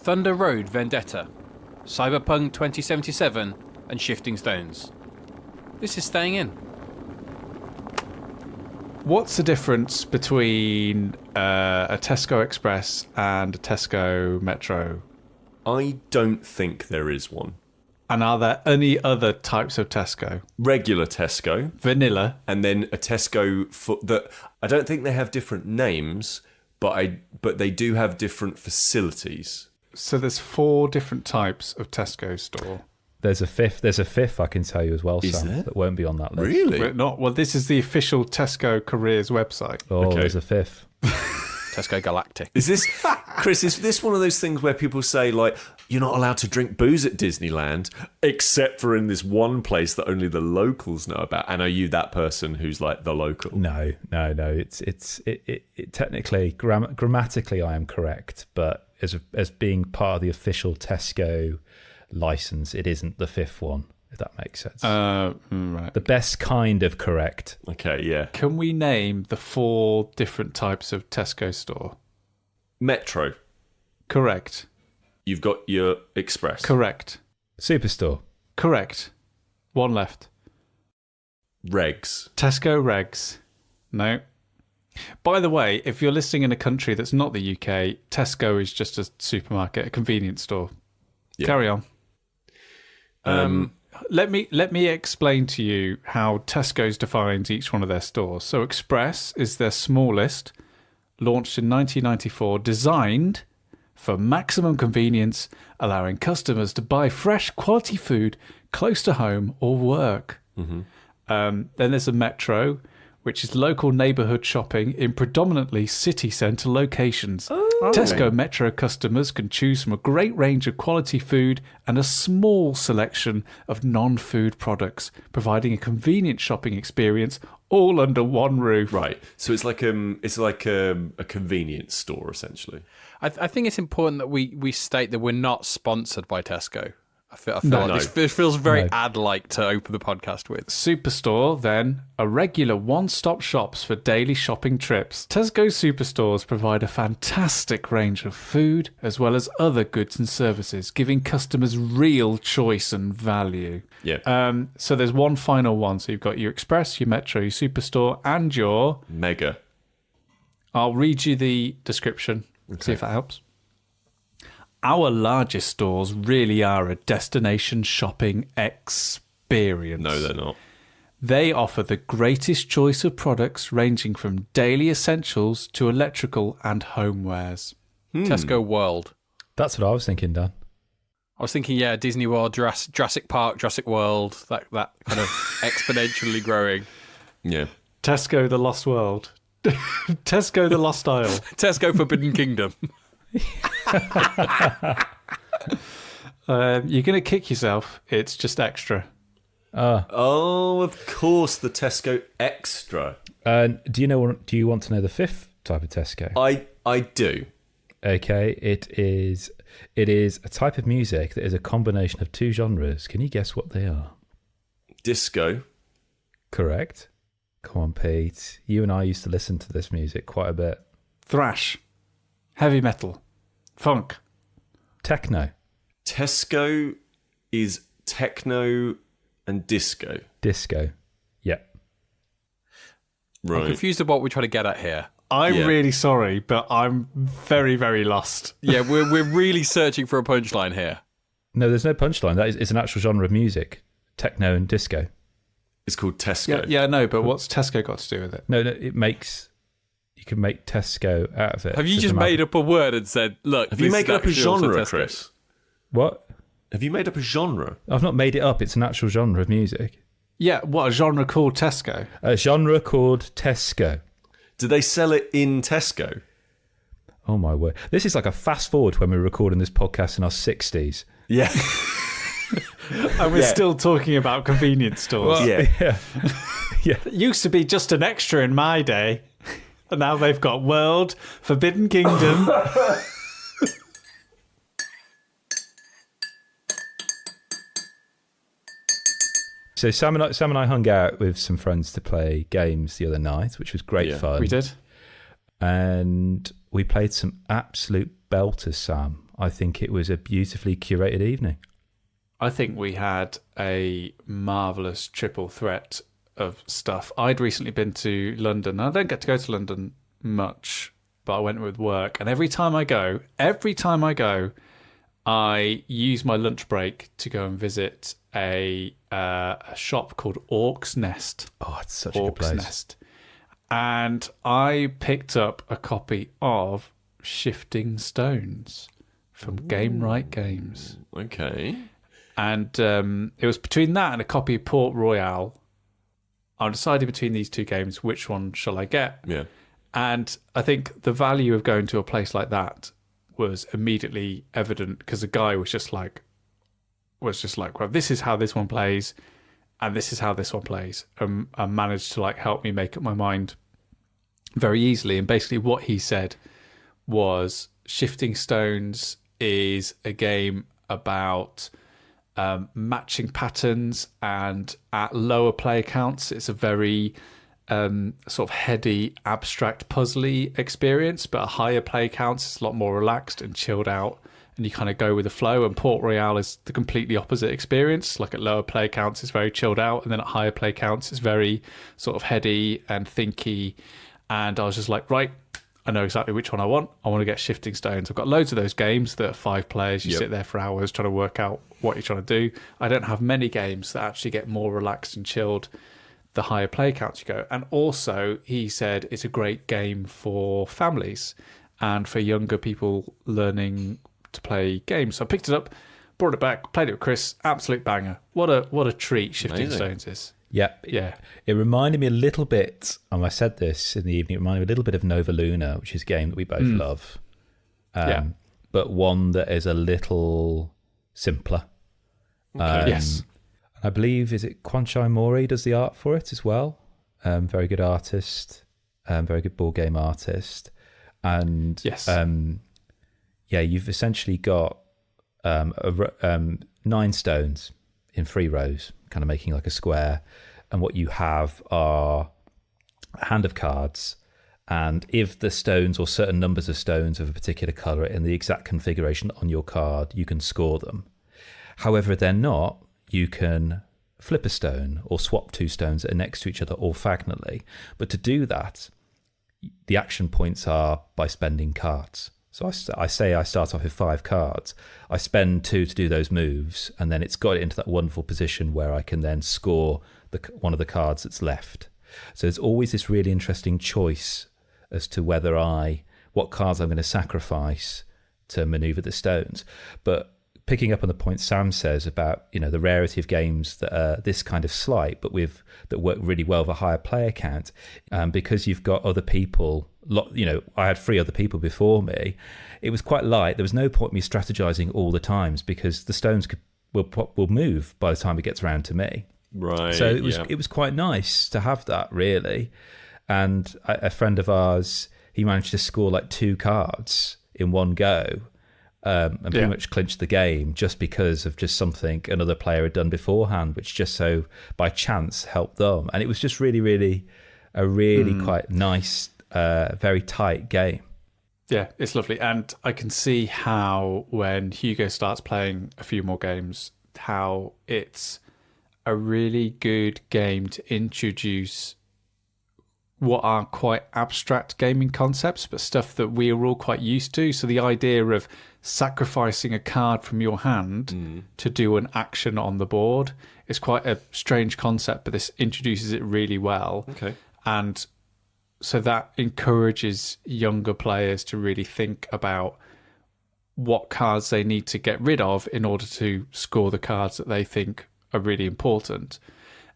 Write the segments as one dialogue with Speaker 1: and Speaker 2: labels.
Speaker 1: Thunder Road Vendetta, Cyberpunk 2077, and Shifting Stones. This is staying in.
Speaker 2: What's the difference between a Tesco Express and a Tesco Metro?
Speaker 3: I don't think there is one.
Speaker 2: And are there any other types of Tesco?
Speaker 3: Regular Tesco.
Speaker 2: Vanilla.
Speaker 3: And then a Tesco that I don't think they have different names, but they do have different facilities.
Speaker 2: So there's 4 different types of Tesco store.
Speaker 4: There's a fifth I can tell you as well, Sam, that won't be on that list.
Speaker 3: Really?
Speaker 2: We're not. Well, this is the official Tesco Careers website.
Speaker 4: Oh,
Speaker 3: Okay.
Speaker 4: There's a fifth.
Speaker 1: Tesco Galactic.
Speaker 3: Is this, Chris, is this one of those things where people say, like, you're not allowed to drink booze at Disneyland, except for in this one place that only the locals know about? And are you that person who's like the local?
Speaker 4: No. It technically, grammatically, I am correct, but as being part of the official Tesco license, it isn't the fifth one, if that makes sense.
Speaker 2: Right.
Speaker 4: The best kind of correct.
Speaker 3: Okay, yeah.
Speaker 2: Can we name the 4 different types of Tesco store?
Speaker 3: Metro.
Speaker 2: Correct.
Speaker 3: You've got your Express.
Speaker 2: Correct.
Speaker 4: Superstore.
Speaker 2: Correct. 1 left.
Speaker 3: Regs.
Speaker 2: Tesco Regs. No. By the way, if you're listening in a country that's not the UK, Tesco is just a supermarket, a convenience store.
Speaker 3: Yeah.
Speaker 2: Carry on. Let me explain to you how Tesco's defines each one of their stores. So Express is their smallest, launched in 1994, designed for maximum convenience, allowing customers to buy fresh, quality food close to home or work.
Speaker 3: Mm-hmm.
Speaker 2: Then there's a Metro, which is local neighbourhood shopping in predominantly city centre locations. Tesco Metro customers can choose from a great range of quality food and a small selection of non-food products, providing a convenient shopping experience all under one roof.
Speaker 3: Right. So it's like a convenience store, essentially.
Speaker 1: I think it's important that we state that we're not sponsored by Tesco. I feel
Speaker 2: No.
Speaker 1: like this feels very ad-like to open the podcast with.
Speaker 2: Superstore, then, are regular one-stop shops for daily shopping trips. Tesco Superstores provide a fantastic range of food as well as other goods and services, giving customers real choice and value.
Speaker 3: Yeah.
Speaker 2: So there's one final one. So you've got your Express, your Metro, your Superstore, and your...
Speaker 3: Mega.
Speaker 2: I'll read you the description, see if that helps. Our largest stores really are a destination shopping experience.
Speaker 3: No, they're not.
Speaker 2: They offer the greatest choice of products ranging from daily essentials to electrical and homewares.
Speaker 1: Tesco World.
Speaker 4: That's what I was thinking, Dan.
Speaker 1: I was thinking, Disney World, Jurassic Park, Jurassic World, that kind of exponentially growing.
Speaker 3: Yeah.
Speaker 2: Tesco the Lost World. Tesco the Lost Isle.
Speaker 1: Tesco Forbidden Kingdom.
Speaker 2: You're going to kick yourself. It's just extra.
Speaker 3: Oh, of course, the Tesco Extra.
Speaker 4: Do you want to know the fifth type of Tesco?
Speaker 3: I do.
Speaker 4: Okay, it is a type of music that is a combination of 2 genres. Can you guess what they are?
Speaker 3: Disco.
Speaker 4: Correct. Come on, Pete. You and I used to listen to this music quite a bit.
Speaker 2: Thrash. Heavy metal. Funk.
Speaker 4: Techno.
Speaker 3: Tesco is techno and disco.
Speaker 4: Disco. Yeah.
Speaker 3: Right.
Speaker 1: I'm confused about what we're trying to get at here.
Speaker 2: I'm
Speaker 3: Yeah.
Speaker 2: really sorry, but I'm very, very lost.
Speaker 1: Yeah, we're really searching for a punchline here.
Speaker 4: No, there's no punchline. It's an actual genre of music. Techno and disco.
Speaker 3: It's called Tesco.
Speaker 2: Yeah, no, but what's Tesco got to do with it?
Speaker 4: No, you can make Tesco out of it.
Speaker 1: Have you
Speaker 4: It's
Speaker 1: just
Speaker 4: a
Speaker 1: made up a word and said, look,
Speaker 3: Have you
Speaker 1: this
Speaker 3: made
Speaker 1: is
Speaker 3: up a
Speaker 1: actually also
Speaker 3: genre,
Speaker 1: Tesco?
Speaker 3: Chris?
Speaker 4: What?
Speaker 3: Have you made up a genre?
Speaker 4: I've not made it up. It's an actual genre of music.
Speaker 2: Yeah, what, a genre called Tesco?
Speaker 4: A genre called Tesco.
Speaker 3: Do they sell it in Tesco?
Speaker 4: Oh my word. This is like a fast forward when we were recording this podcast in our 60s.
Speaker 3: Yeah.
Speaker 2: And we're still talking about convenience stores.
Speaker 4: Well,
Speaker 3: Yeah.
Speaker 4: Yeah.
Speaker 2: It used to be just an extra in my day. And now they've got World, Forbidden Kingdom.
Speaker 4: So Sam and I hung out with some friends to play games the other night, which was great fun.
Speaker 2: We did.
Speaker 4: And we played some absolute belters, Sam. I think it was a beautifully curated evening.
Speaker 2: I think we had a marvellous triple threat of stuff. I'd recently been to London. I don't get to go to London much, but I went with work. And every time I go, I use my lunch break to go and visit a shop called Orc's Nest.
Speaker 4: Oh, it's such a good place.
Speaker 2: Nest. And I picked up a copy of Shifting Stones from Gamewright Games.
Speaker 3: Okay.
Speaker 2: And it was between that and a copy of Port Royale. I decided between these two games, which one shall I get?
Speaker 3: Yeah.
Speaker 2: And I think the value of going to a place like that was immediately evident because the guy was just like, well, this is how this one plays, and this is how this one plays, and managed to like help me make up my mind very easily. And basically, what he said was, Shifting Stones is a game about matching patterns, and at lower play counts, it's a very sort of heady, abstract, puzzly experience, but at higher play counts, it's a lot more relaxed and chilled out, and you kind of go with the flow. And Port Royale is the completely opposite experience. Like at lower play counts, it's very chilled out, and then at higher play counts, it's very sort of heady and thinky. And I was just like, right, I know exactly which one I want. I want to get Shifting Stones. I've got loads of those games that are 5 players. You sit there for hours trying to work out what you're trying to do. I don't have many games that actually get more relaxed and chilled the higher play counts you go. And also, he said it's a great game for families and for younger people learning to play games. So I picked it up, brought it back, played it with Kris. Absolute banger. What a treat Shifting Stones is.
Speaker 4: Yep.
Speaker 2: Yeah.
Speaker 4: It reminded me a little bit, and I said this in the evening, it reminded me a little bit of Nova Luna, which is a game that we both love. But one that is a little simpler.
Speaker 3: Okay.
Speaker 2: Yes.
Speaker 4: I believe, is it Kwanchai Mori does the art for it as well? Very good artist, very good board game artist. And
Speaker 2: yes.
Speaker 4: You've essentially got 9 stones in 3 rows, kind of making like a square. And what you have are a hand of cards. And if the stones or certain numbers of stones of a particular colour in the exact configuration on your card, you can score them. However, if they're not, you can flip a stone or swap 2 stones that are next to each other orthogonally. But to do that, the action points are by spending cards. So I say I start off with 5 cards. I spend 2 to do those moves, and then it's got it into that wonderful position where I can then score one of the cards that's left. So there's always this really interesting choice as to what cards I'm going to sacrifice to maneuver the stones. But picking up on the point Sam says about, the rarity of games that are this kind of slight, but that work really well with a higher player count, because you've got other people. I had 3 other people before me. It was quite light. There was no point me strategizing all the times because the stones will move by the time it gets around to me.
Speaker 3: Right.
Speaker 4: So it was quite nice to have that, really. And a friend of ours, he managed to score like 2 cards in one go. And pretty much clinched the game just because of just something another player had done beforehand, which just so by chance helped them. And it was just really, really quite nice, very tight game.
Speaker 2: Yeah, it's lovely. And I can see how when Hugo starts playing a few more games, how it's a really good game to introduce what are quite abstract gaming concepts, but stuff that we are all quite used to. So the idea of sacrificing a card from your hand to do an action on the board is quite a strange concept, but this introduces it really well.
Speaker 3: Okay.
Speaker 2: And so that encourages younger players to really think about what cards they need to get rid of in order to score the cards that they think are really important.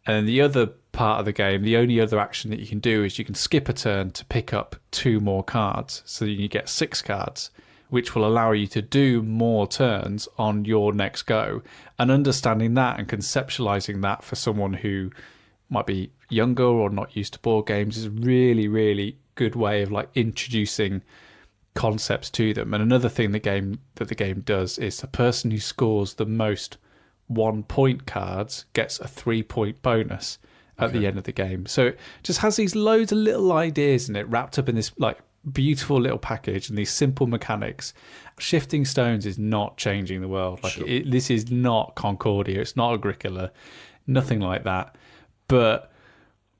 Speaker 2: And the other part of the game, the only other action that you can do is you can skip a turn to pick up 2 more cards. So you get 6 cards, which will allow you to do more turns on your next go. And understanding that and conceptualizing that for someone who might be younger or not used to board games is a really, really good way of like introducing concepts to them. And another thing the game does is the person who scores the most 1-point cards gets a 3-point bonus at the end of the game. So it just has these loads of little ideas in it wrapped up in this like beautiful little package and these simple mechanics. Shifting stones is not changing the world. Like this is not Concordia. It's not Agricola. Nothing like that. But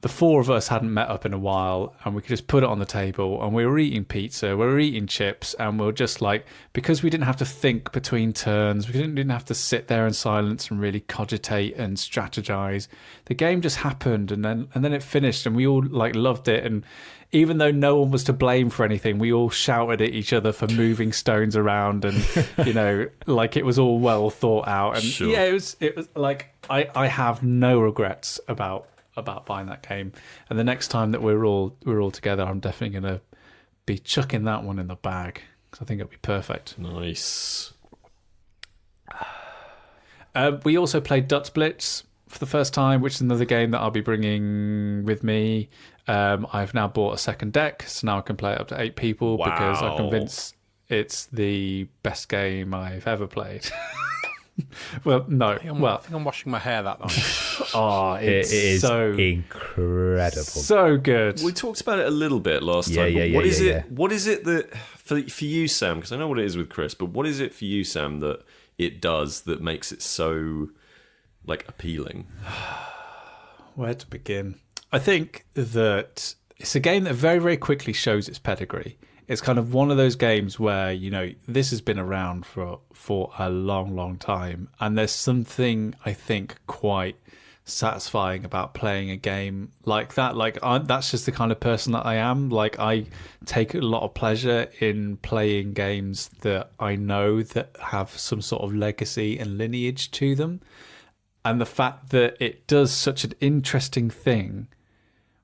Speaker 2: the four of us hadn't met up in a while, and we could just put it on the table, and we were eating pizza, we were eating chips, and we were just like, because we didn't have to think between turns, we didn't have to sit there in silence and really cogitate and strategize. The game just happened, and then it finished, and we all like loved it. And even though no one was to blame for anything, we all shouted at each other for moving stones around, and like it was all well thought out. And
Speaker 3: sure.
Speaker 2: Yeah, it was like I have no regrets about buying that game. And the next time that we're all together, I'm definitely going to be chucking that one in the bag, because I think it'll be perfect.
Speaker 3: Nice.
Speaker 2: We also played Dutch Blitz for the first time, which is another game that I'll be bringing with me. I've now bought a second deck, so now I can play it up to 8 people.
Speaker 3: Wow.
Speaker 2: Because I'm convinced it's the best game I've ever played. Well, no.
Speaker 1: I think I'm washing my hair that night.
Speaker 2: Oh,
Speaker 4: It is
Speaker 2: so
Speaker 4: incredible.
Speaker 2: so good.
Speaker 3: We talked about it a little bit last time. But what is it that for you, Sam? Because I know what it is with Kris, but what is it for you, Sam, that it does that makes it so like appealing?
Speaker 2: Where to begin? I think that it's a game that very, very quickly shows its pedigree. It's kind of one of those games where, this has been around for a long, long time. And there's something, I think, quite satisfying about playing a game like that. Like, that's just the kind of person that I am. Like, I take a lot of pleasure in playing games that I know that have some sort of legacy and lineage to them. And the fact that it does such an interesting thing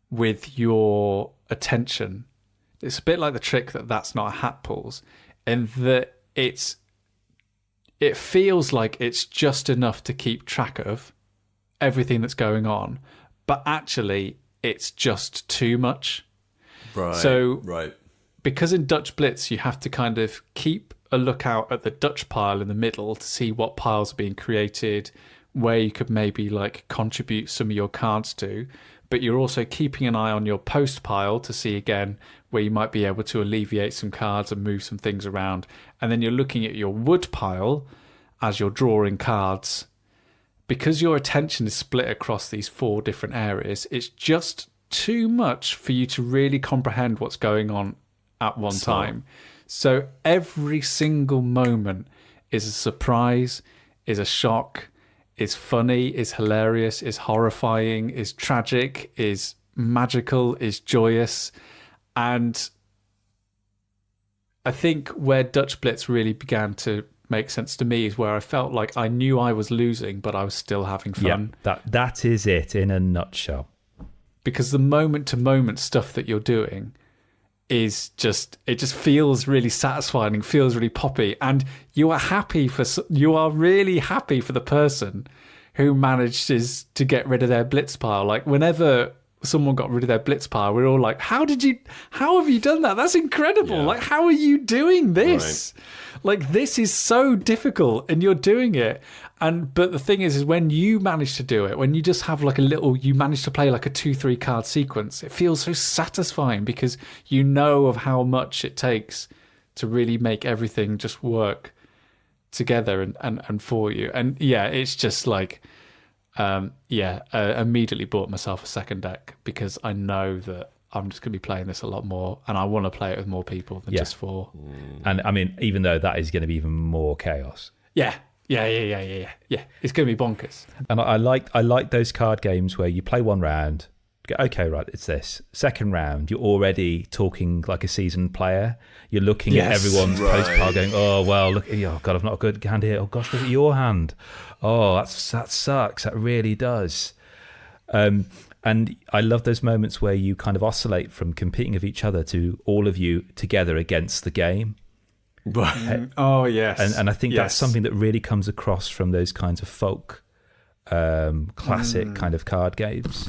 Speaker 2: with your attention. It's a bit like the trick that's not a hat pulls, in that it feels like it's just enough to keep track of everything that's going on, but actually it's just too much.
Speaker 3: Right.
Speaker 2: So,
Speaker 3: right.
Speaker 2: Because in Dutch Blitz you have to kind of keep a lookout at the Dutch pile in the middle to see what piles are being created, where you could maybe like contribute some of your cards to. But you're also keeping an eye on your post pile to see again where you might be able to alleviate some cards and move some things around. And then you're looking at your wood pile as you're drawing cards. Because your attention is split across these 4 different areas, it's just too much for you to really comprehend what's going on at one time. So every single moment is a surprise, is a shock, is funny, is hilarious, is horrifying, is tragic, is magical, is joyous. And I think where Dutch Blitz really began to make sense to me is where I felt like I knew I was losing, but I was still having fun.
Speaker 4: Yeah, that is it in a nutshell.
Speaker 2: Because the moment-to-moment stuff that you're doing is just feels really satisfying and feels really poppy, and you are really happy for the person who manages to get rid of their blitz pile. Like whenever someone got rid of their blitz pile, we're all like, how have you done that? That's incredible.
Speaker 3: Yeah.
Speaker 2: Like, how are you doing this? Right. Like, this is so difficult and you're doing it. But the thing is when you manage to do it, when you just have like you manage to play like a 2-3 card sequence, it feels so satisfying because you know of how much it takes to really make everything just work together and for you. And yeah, it's just like, immediately bought myself a second deck because I know that I'm just going to be playing this a lot more, and I want to play it with more people than just 4.
Speaker 4: And I mean, even though that is going to be even more chaos.
Speaker 2: Yeah. It's going to be bonkers.
Speaker 4: And I like those card games where you play one round, go, okay, right, it's this. Second round, you're already talking like a seasoned player. You're looking at everyone's post pile going, oh, well, look, oh, God, I've not a good hand here. Oh, gosh, look at your hand. Oh, that sucks. That really does. And I love those moments where you kind of oscillate from competing with each other to all of you together against the game.
Speaker 2: Oh, yes.
Speaker 4: And I think that's something that really comes across from those kinds of folk, classic kind of card games.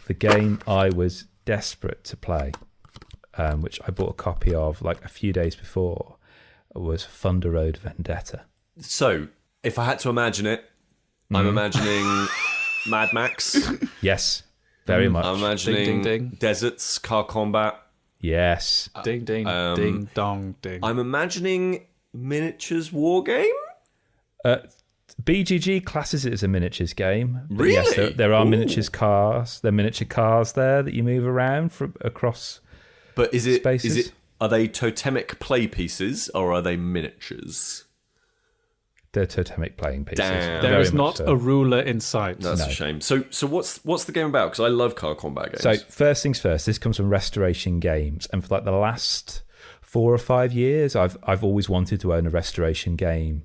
Speaker 4: The game I was desperate to play, which I bought a copy of like a few days before, was Thunder Road Vendetta.
Speaker 3: So, if I had to imagine it, I'm imagining Mad Max.
Speaker 4: Yes. Very much.
Speaker 3: I'm imagining
Speaker 2: Ding, ding, ding.
Speaker 3: deserts, car combat.
Speaker 4: Yes.
Speaker 2: Ding, ding, ding, dong, ding.
Speaker 3: I'm imagining miniatures war game.
Speaker 4: BGG classes it as a miniatures game. But
Speaker 3: Really?
Speaker 4: yes, there are
Speaker 3: Ooh.
Speaker 4: miniatures cars. There are miniature cars there that you move around across
Speaker 3: But is it?
Speaker 4: spaces.
Speaker 3: Is it? Are they totemic play pieces or are they miniatures?
Speaker 4: They're totemic playing pieces.
Speaker 3: Damn.
Speaker 2: There
Speaker 4: Very
Speaker 2: is
Speaker 4: much
Speaker 2: not
Speaker 4: so.
Speaker 2: a ruler in sight.
Speaker 3: That's a shame. So what's the game about? Because I love car combat games.
Speaker 4: So first things first, this comes from Restoration Games, and for like the last 4 or 5 years, I've always wanted to own a Restoration game.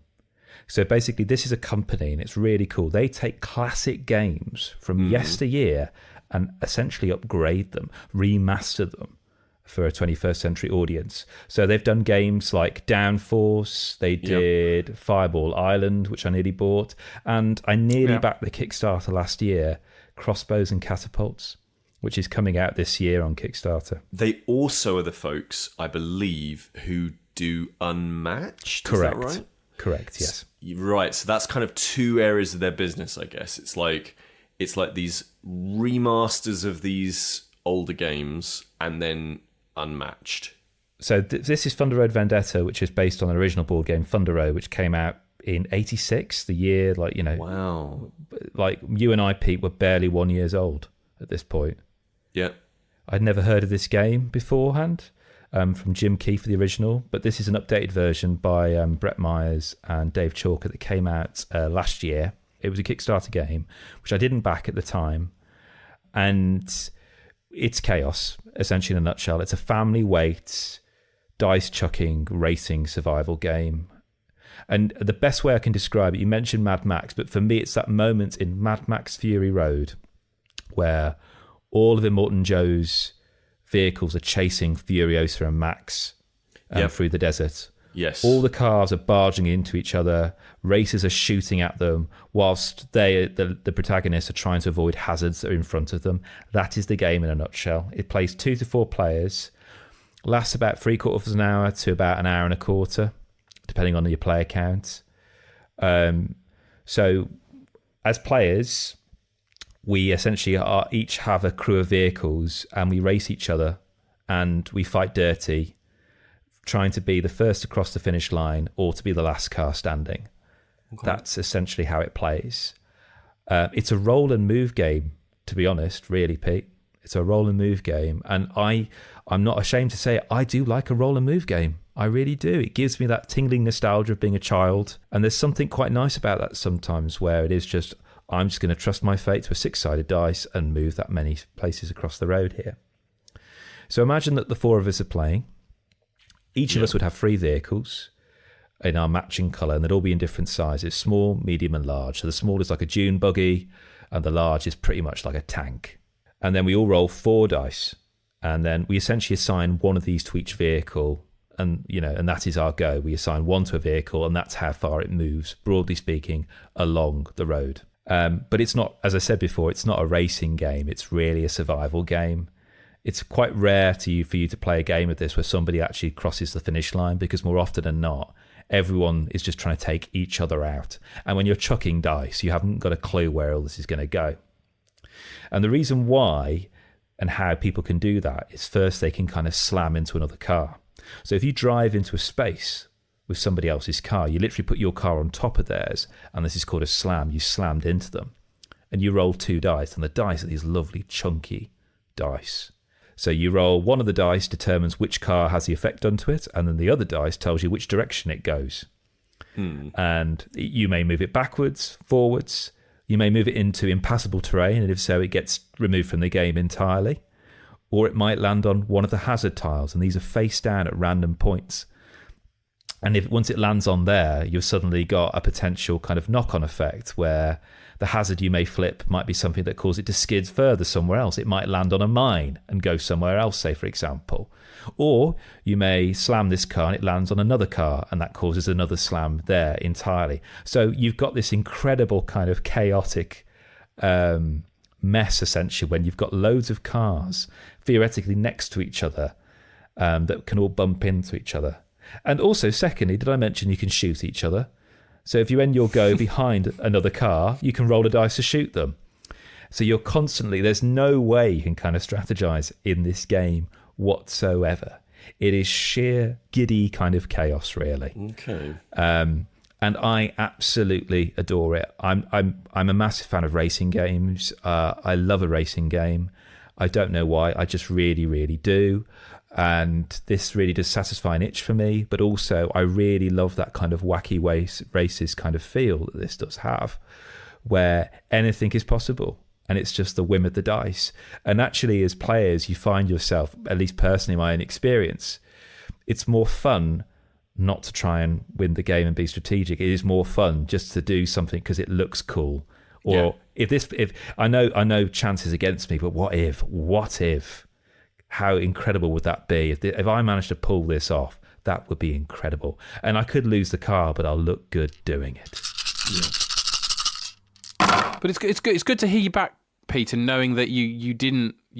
Speaker 4: So basically, this is a company, and it's really cool. They take classic games from yesteryear and essentially upgrade them, remaster them for a 21st century audience. So they've done games like Downforce, they did Fireball Island, which I nearly bought, and I nearly backed the Kickstarter last year, Crossbows and Catapults, which is coming out this year on Kickstarter.
Speaker 3: they also are the folks, I believe, who do Unmatched.
Speaker 4: Correct.
Speaker 3: Is that right?
Speaker 4: Correct, yes.
Speaker 3: Right. So that's kind of two areas of their business, I guess. It's like these remasters of these older games and then Unmatched.
Speaker 4: So this is Thunder Road Vendetta, which is based on an original board game, Thunder Road, which came out in '86, the year,
Speaker 3: Wow.
Speaker 4: like you and I, Pete, were barely 1 year old at this point.
Speaker 3: Yeah.
Speaker 4: I'd never heard of this game beforehand, from Jim Key for the original, but this is an updated version by Brett Myers and Dave Chalker that came out last year. It was a Kickstarter game, which I didn't back at the time, and it's chaos, essentially in a nutshell. It's a family weight, dice chucking, racing survival game. And the best way I can describe it, you mentioned Mad Max, but for me it's that moment in Mad Max Fury Road where all of Immortan Joe's vehicles are chasing Furiosa and Max through the desert.
Speaker 3: Yes.
Speaker 4: All the cars are barging into each other. Racers are shooting at them, whilst the protagonists are trying to avoid hazards that are in front of them. That is the game in a nutshell. It plays 2 to 4 players, lasts about 3/4 of an hour to about an hour and a quarter, depending on your player count. So, as players, we essentially each have a crew of vehicles, and we race each other, and we fight dirty, trying to be the first across the finish line or to be the last car standing. Okay. That's essentially how it plays. It's a roll and move game, to be honest, really, Pete. It's a roll and move game. And I'm not ashamed to say it, I do like a roll and move game. I really do. It gives me that tingling nostalgia of being a child. And there's something quite nice about that sometimes, where it is just, I'm just going to trust my fate to a 6-sided dice and move that many places across the road here. So imagine that the 4 of us are playing. Each of us would have 3 vehicles in our matching colour, and they'd all be in different sizes, small, medium and large. So the small is like a dune buggy, and the large is pretty much like a tank. And then we all roll 4 dice, and then we essentially assign one of these to each vehicle, and and that is our go. We assign one to a vehicle, and that's how far it moves, broadly speaking, along the road. But it's not, as I said before, it's not a racing game. It's really a survival game. It's quite rare for you to play a game of this where somebody actually crosses the finish line, because more often than not, everyone is just trying to take each other out. And when you're chucking dice, you haven't got a clue where all this is going to go. And the reason why and how people can do that is, first, they can kind of slam into another car. So if you drive into a space with somebody else's car, you literally put your car on top of theirs, and this is called a slam. You slammed into them, and you roll 2 dice, and the dice are these lovely chunky dice. So you roll one of the dice, determines which car has the effect onto it, and then the other dice tells you which direction it goes. And you may move it backwards, forwards. You may move it into impassable terrain, and if so, it gets removed from the game entirely. Or it might land on one of the hazard tiles, and these are face down at random points. And once it lands on there, you've suddenly got a potential kind of knock-on effect where the hazard you may flip might be something that causes it to skid further somewhere else. It might land on a mine and go somewhere else, say, for example. Or you may slam this car and it lands on another car, and that causes another slam there entirely. So you've got this incredible kind of chaotic mess, essentially, when you've got loads of cars theoretically next to each other that can all bump into each other. And also, secondly, did I mention you can shoot each other? So if you end your go behind another car, you can roll a dice to shoot them. So you're constantly, there's no way you can kind of strategize in this game whatsoever. It is sheer giddy kind of chaos, really.
Speaker 3: Okay.
Speaker 4: And I absolutely adore it. I'm a massive fan of racing games. I love a racing game. I don't know why. I just really, really do. And this really does satisfy an itch for me. But also, I really love that kind of wacky races kind of feel that this does have, where anything is possible. And it's just the whim of the dice. And actually, as players, you find yourself, at least personally, my own experience, it's more fun not to try and win the game and be strategic. It is more fun just to do something because it looks cool. Or if I know chances against me, but what if? How incredible would that be? If I managed to pull this off, that would be incredible. And I could lose the car, but I'll look good doing it.
Speaker 3: Yeah.
Speaker 1: But it's good to hear you back, Peter, knowing that you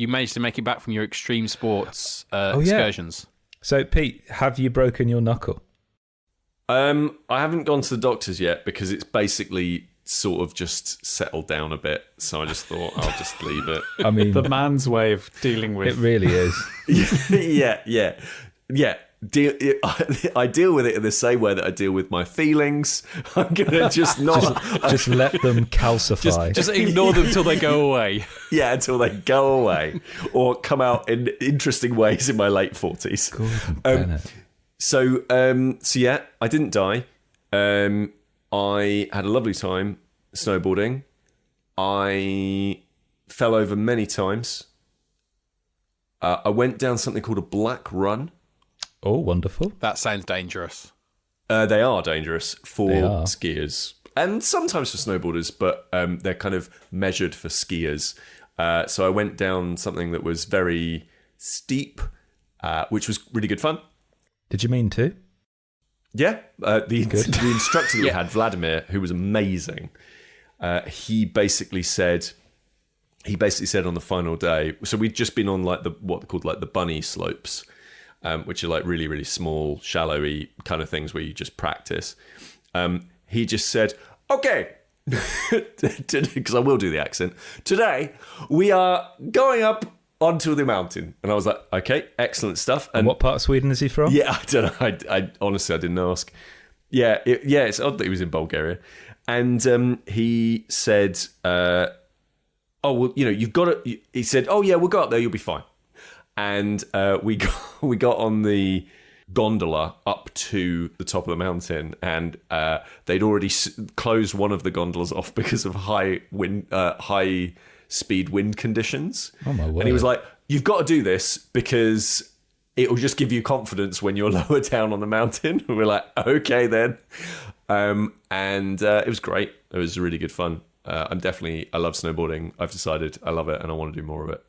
Speaker 1: managed to make it back from your extreme sports excursions.
Speaker 4: So, Pete, have you broken your knuckle?
Speaker 3: I haven't gone to the doctors yet because it's basically sort of just settled down a bit. So I just thought I'll just leave it.
Speaker 4: I mean,
Speaker 2: The man's way of dealing with...
Speaker 4: it really is.
Speaker 3: Yeah. I deal with it in the same way that I deal with my feelings. I'm gonna just not
Speaker 4: just let them calcify.
Speaker 1: Just ignore them till they go away.
Speaker 3: Yeah, until they go away or come out in interesting ways in my late 40s.
Speaker 4: Gordon Bennett.
Speaker 3: So yeah, I didn't die. I had a lovely time snowboarding. I fell over many times. I went down something called a black run.
Speaker 4: Oh, wonderful.
Speaker 1: That sounds dangerous.
Speaker 3: They are dangerous for
Speaker 4: They are.
Speaker 3: skiers and sometimes for snowboarders, but they're kind of measured for skiers. So I went down something that was very steep, which was really good fun.
Speaker 4: Did you mean to?
Speaker 3: Yeah, the instructor that we had, Vladimir, who was amazing. He basically said on the final day. So we'd just been on like what they're called like the bunny slopes, which are like really, really small, shallowy kind of things where you just practice. He just said, "Okay," because I will do the accent. "Today we are going up onto the mountain," and I was like, "Okay, excellent stuff."
Speaker 4: And what part of Sweden is he from?
Speaker 3: Yeah, I don't know. I honestly I didn't ask. Yeah, it's odd that he was in Bulgaria, and he said, "Oh well, you've got to." He said, "Oh yeah, we'll go up there. You'll be fine." And we got on the gondola up to the top of the mountain, and they'd already closed one of the gondolas off because of high speed wind conditions.
Speaker 4: Oh my word.
Speaker 3: And he was like, "You've got to do this because it will just give you confidence when you're lower down on the mountain." And we're like, "Okay then." And it was great. It was really good fun. I love snowboarding. I've decided I love it and I want to do more of it.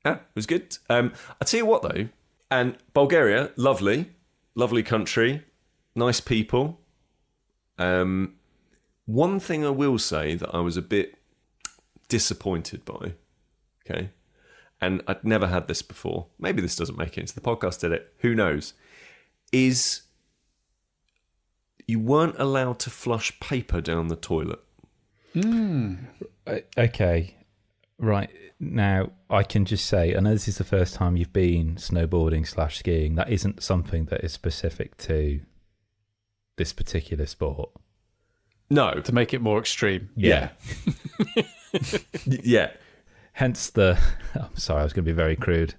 Speaker 3: Yeah, it was good. I'll tell you what though, and Bulgaria, lovely country, nice people. One thing I will say that I was a bit disappointed by, okay, and I'd never had this before. Maybe this doesn't make it into the podcast, did it? Who knows? Is you weren't allowed to flush paper down the toilet.
Speaker 4: Okay, right. Now, I can just say, I know this is the first time you've been snowboarding/skiing. That isn't something that is specific to this particular sport.
Speaker 3: No.
Speaker 2: To make it more extreme.
Speaker 3: Yeah. Yeah.
Speaker 4: Hence I'm sorry, I was going to be very crude.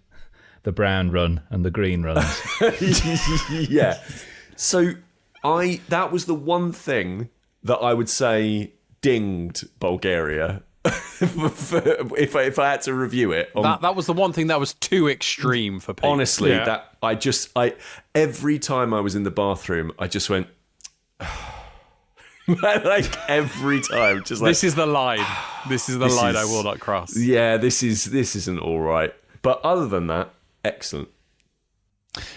Speaker 4: The brown run and the green runs.
Speaker 3: Yeah. So that was the one thing that I would say dinged Bulgaria. if I had to review it,
Speaker 1: That was the one thing that was too extreme for people.
Speaker 3: honestly,
Speaker 2: Yeah.
Speaker 3: that I every time I was in the bathroom, I just went like every time, just like
Speaker 1: This is the line. This is the line I will not cross.
Speaker 3: yeah, this isn't all right. But other than that, excellent.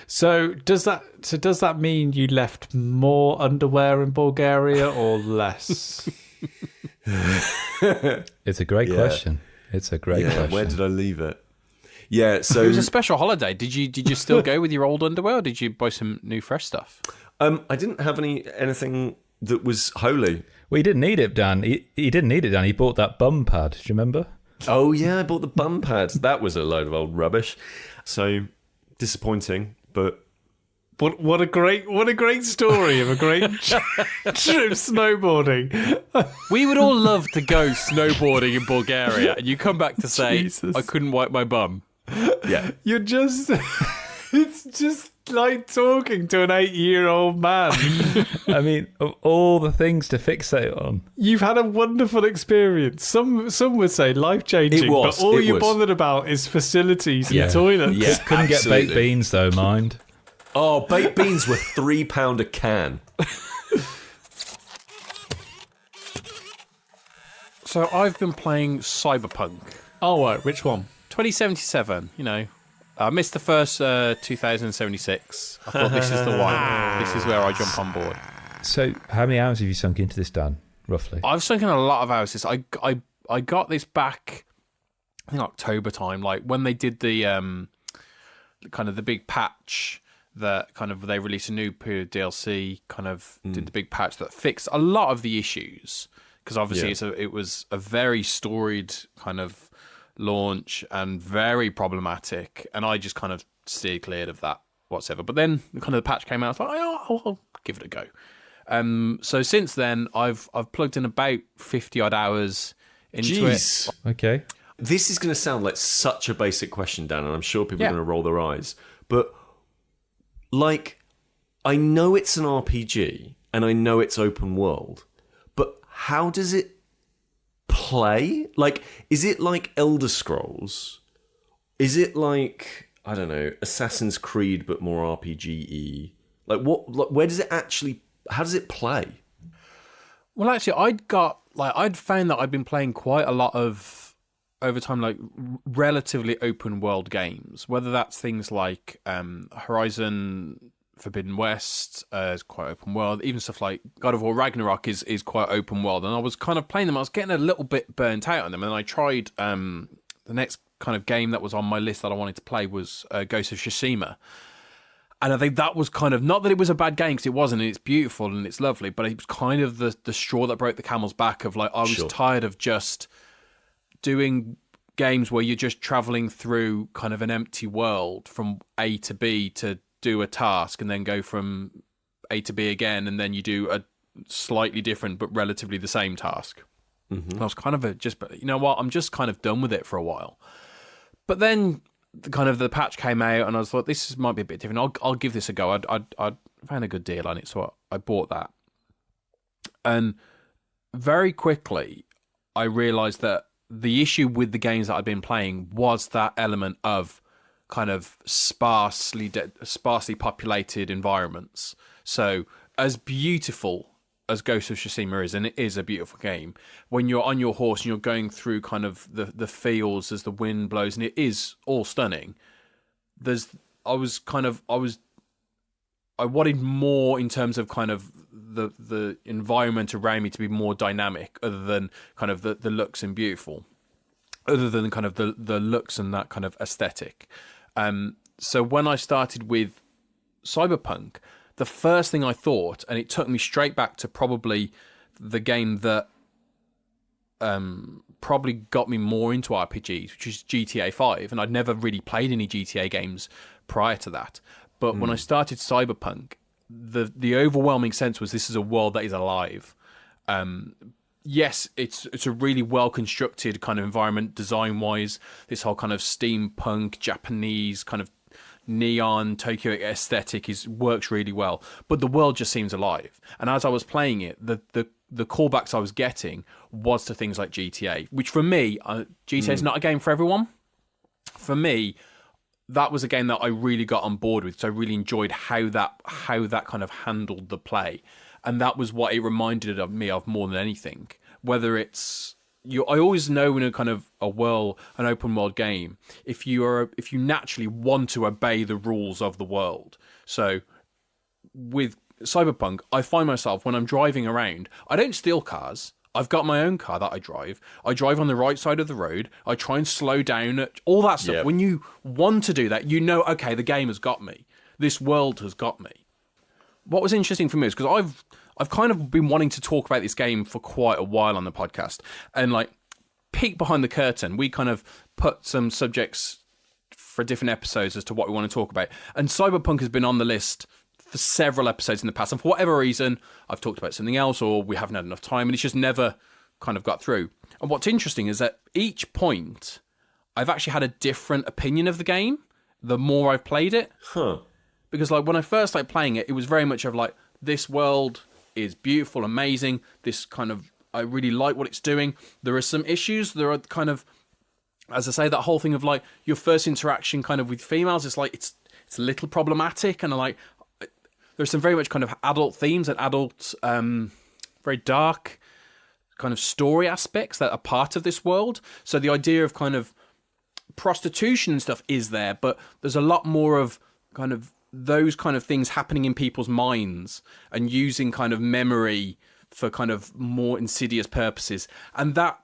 Speaker 2: So does that mean you left more underwear in Bulgaria or less?
Speaker 4: It's a great question. It's a great question.
Speaker 3: Where did I leave it? Yeah, so
Speaker 1: It was a special holiday. Did you still go with your old underwear, or did you buy some new fresh stuff?
Speaker 3: I didn't have anything that was holy.
Speaker 4: Well, he didn't need it, Dan. He didn't need it, Dan. He bought that bum pad. Do you remember?
Speaker 3: Oh yeah, I bought the bum pad. That was a load of old rubbish. So disappointing, but
Speaker 2: What a great story of a great trip snowboarding.
Speaker 1: We would all love to go snowboarding in Bulgaria, and you come back to say,
Speaker 2: Jesus.
Speaker 1: I couldn't wipe my bum.
Speaker 3: yeah.
Speaker 2: You're just it's just like talking to an 8-year-old man.
Speaker 4: I mean, of all the things to fixate on.
Speaker 2: You've had a wonderful experience. Some would say life-changing,
Speaker 3: It was,
Speaker 2: but all
Speaker 3: it
Speaker 2: you're
Speaker 3: was.
Speaker 2: bothered about is facilities
Speaker 4: Yeah.
Speaker 2: and toilets.
Speaker 3: Yeah.
Speaker 4: Couldn't get baked
Speaker 3: Absolutely.
Speaker 4: beans, though, mind.
Speaker 3: Oh, baked beans were £3 a can.
Speaker 1: So I've been playing Cyberpunk
Speaker 2: Oh, right, which one?
Speaker 1: 2077, you know. I missed the first 2076. I thought this is the one. This is where I jump on board.
Speaker 4: So, how many hours have you sunk into this, Dan, roughly?
Speaker 1: I've sunk in a lot of hours. I got this back, I think October time, like when they did the kind of the big patch that kind of they released a new period DLC, kind of did the big patch that fixed a lot of the issues, because obviously it was a very storied kind of launch and very problematic, and I just kind of steered clear of that whatsoever. But then kind of the patch came out, I was like, oh, I'll give it a go. So since then, I've plugged in about 50 odd hours into
Speaker 3: Jeez.
Speaker 1: it.
Speaker 4: Okay.
Speaker 3: This is going to sound like such a basic question, Dan, and I'm sure people are going to roll their eyes. But, like, I know it's an RPG, and I know it's open world, but how does it play? Like, is it like Elder Scrolls? Is it like, I don't know, Assassin's Creed, but more RPG-y? Like, where does it actually, how does it play?
Speaker 1: Well, actually, I'd found that I'd been playing quite a lot of, over time, like relatively open world games, whether that's things like Horizon Forbidden West is quite open world, even stuff like God of War Ragnarok is quite open world, and I was kind of playing them, I was getting a little bit burnt out on them, and I tried the next kind of game that was on my list that I wanted to play was Ghost of Tsushima. And I think that was kind of, not that it was a bad game, because it wasn't, and it's beautiful and it's lovely, but it was kind of the straw that broke the camel's back of, like, I was tired of just doing games where you're just traveling through kind of an empty world from A to B to do a task, and then go from A to B again, and then you do a slightly different but relatively the same task. Mm-hmm. I was kind of you know what, I'm just kind of done with it for a while. But then the patch came out, and I was like, this might be a bit different. I'll give this a go. I found a good deal on it, so I bought that. And very quickly, I realised that the issue with the games that I'd been playing was that element of kind of sparsely populated environments. So as beautiful as Ghost of Tsushima is, and it is a beautiful game, when you're on your horse and you're going through kind of the fields as the wind blows, and it is all stunning, I wanted more in terms of kind of the environment around me to be more dynamic, other than kind of the looks and beautiful, other than kind of the looks and that kind of aesthetic. So when I started with Cyberpunk, the first thing I thought, and it took me straight back to probably the game that probably got me more into RPGs, which is GTA 5, and I'd never really played any GTA games prior to that. But when I started Cyberpunk, the overwhelming sense was this is a world that is alive. Yes, it's a really well constructed kind of environment design wise. This whole kind of steampunk Japanese kind of neon Tokyo aesthetic works really well, but the world just seems alive. And as I was playing it, the callbacks I was getting was to things like GTA, which for me, GTA is not a game for everyone. For me, that was a game that I really got on board with. So I really enjoyed how that kind of handled the play. And that was what it reminded me of more than anything. Whether it's I always know in a kind of an open world game, if you naturally want to obey the rules of the world. So with Cyberpunk, I find myself when I'm driving around, I don't steal cars. I've got my own car that I drive. I drive on the right side of the road. I try and slow down, all that stuff. Yep. When you want to do that, you know, okay, the game has got me. This world has got me. What was interesting for me is because I've kind of been wanting to talk about this game for quite a while on the podcast, and like peek behind the curtain, we kind of put some subjects for different episodes as to what we want to talk about, and Cyberpunk has been on the list for several episodes in the past, and for whatever reason I've talked about something else, or we haven't had enough time, and it's just never kind of got through. And what's interesting is that each point I've actually had a different opinion of the game the more I've played it. Because like when I first started playing it, it was very much of like, this world is beautiful, amazing, this kind of, I really like what it's doing. There are some issues, there are kind of, as I say, that whole thing of like your first interaction kind of with females, it's like it's a little problematic, and like there's some very much kind of adult themes and adult very dark kind of story aspects that are part of this world. So the idea of kind of prostitution and stuff is there, but there's a lot more of kind of those kind of things happening in people's minds and using kind of memory for kind of more insidious purposes. And that,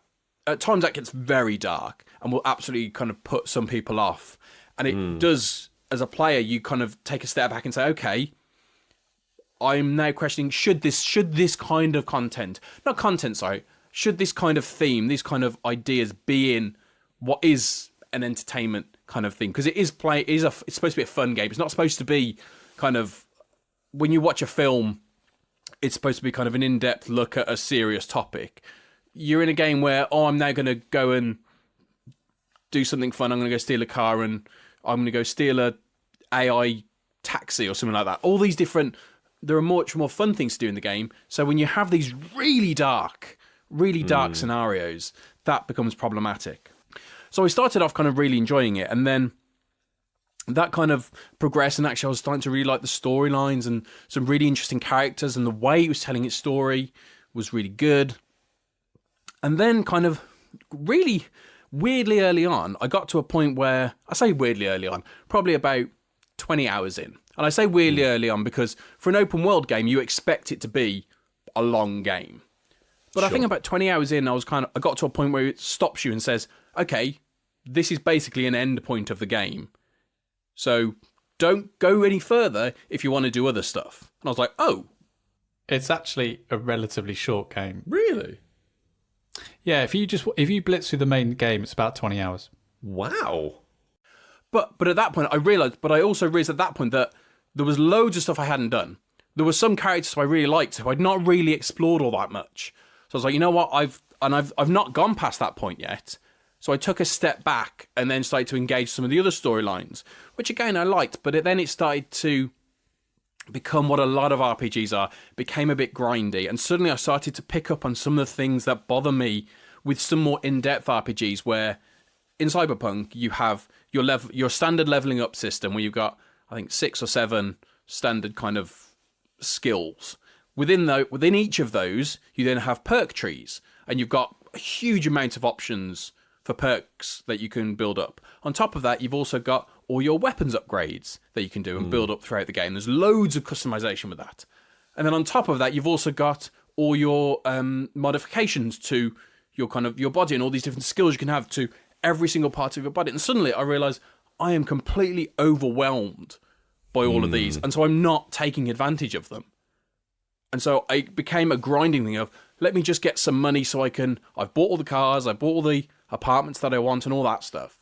Speaker 1: at times, that gets very dark and will absolutely kind of put some people off. And it does, as a player, you kind of take a step back and say, okay, I'm now questioning, should this kind of content, not content, sorry, should this kind of theme, these kind of ideas be in what is an entertainment kind of thing? Because it's supposed to be a fun game. It's not supposed to be kind of, when you watch a film, it's supposed to be kind of an in-depth look at a serious topic. You're in a game where, I'm now going to go and do something fun. I'm going to go steal a car, and I'm going to go steal a AI taxi or something like that. All these different, there are much more fun things to do in the game. So when you have these really dark scenarios, that becomes problematic. So I started off kind of really enjoying it, and then that kind of progressed, and actually I was starting to really like the storylines and some really interesting characters, and the way it was telling its story was really good. And then kind of really weirdly early on, I got to a point where, I say weirdly early on, probably about 20 hours in. And I say weirdly early on because for an open world game, you expect it to be a long game. But I think about 20 hours in, I got to a point where it stops you and says, okay, this is basically an end point of the game. So don't go any further if you want to do other stuff. And I was like, oh.
Speaker 2: It's actually a relatively short game.
Speaker 3: Really?
Speaker 2: Yeah, if you blitz through the main game, it's about 20 hours.
Speaker 3: Wow.
Speaker 1: But at that point, I also realised at that point that there was loads of stuff I hadn't done. There were some characters I really liked who I'd not really explored all that much. So I was like, you know what, I've not gone past that point yet. So I took a step back and then started to engage some of the other storylines, which again I liked, but then it started to become what a lot of RPGs are, became a bit grindy, and suddenly I started to pick up on some of the things that bother me with some more in-depth RPGs, where in Cyberpunk you have your standard leveling up system where you've got, I think, 6 or 7 standard kind of skills. Within each of those, you then have perk trees, and you've got a huge amount of options for perks that you can build up. On top of that, you've also got all your weapons upgrades that you can do and build up throughout the game. There's loads of customization with that. And then on top of that, you've also got all your modifications to your kind of your body and all these different skills you can have to every single part of your body. And suddenly I realized I am completely overwhelmed by all of these. And so I'm not taking advantage of them. And so it became a grinding thing of, let me just get some money so I've bought all the cars, I've bought all the apartments that I want and all that stuff.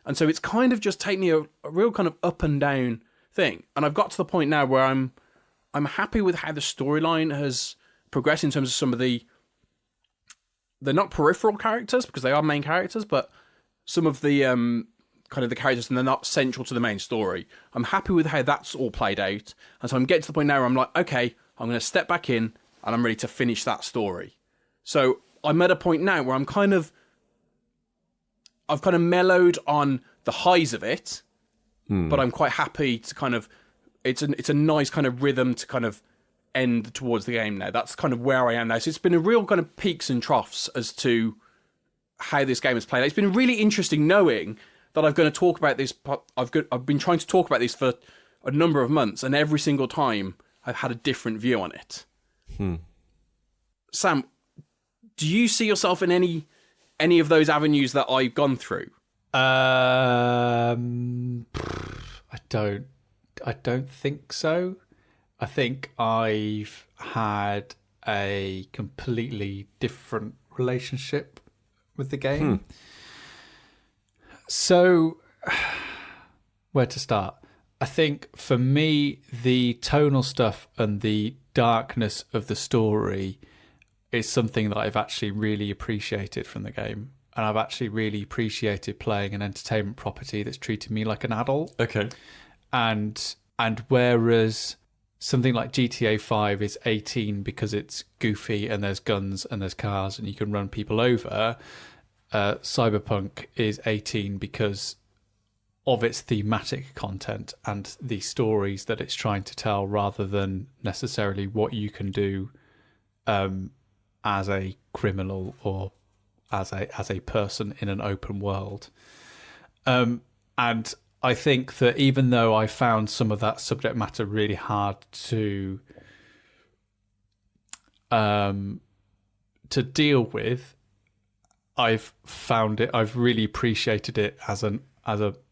Speaker 1: And so it's kind of just taken me a real kind of up and down thing. And I've got to the point now where I'm happy with how the storyline has progressed in terms of some of they're not peripheral characters because they are main characters, but some of the kind of the characters, and they're not central to the main story. I'm happy with how that's all played out. And so I'm getting to the point now where I'm like, okay, I'm going to step back in and I'm ready to finish that story. So I'm at a point now where I've kind of mellowed on the highs of it, but I'm quite happy to kind of, it's a nice kind of rhythm to kind of end towards the game now. That's kind of where I am now. So it's been a real kind of peaks and troughs as to how this game has played out. It's been really interesting knowing that I'm going to talk about this. I've been trying to talk about this for a number of months, and every single time I've had a different view on it. Sam, do you see yourself in any of those avenues that I've gone through?
Speaker 2: I don't think so. I think I've had a completely different relationship with the game. So, where to start? I think for me, the tonal stuff and the darkness of the story is something that I've actually really appreciated from the game. And I've actually really appreciated playing an entertainment property that's treated me like an adult.
Speaker 3: Okay.
Speaker 2: And whereas something like GTA 5 is 18 because it's goofy and there's guns and there's cars and you can run people over, Cyberpunk is 18 because of its thematic content and the stories that it's trying to tell, rather than necessarily what you can do as a criminal or as a person in an open world. And I think that even though I found some of that subject matter really hard to deal with, I've really appreciated it as an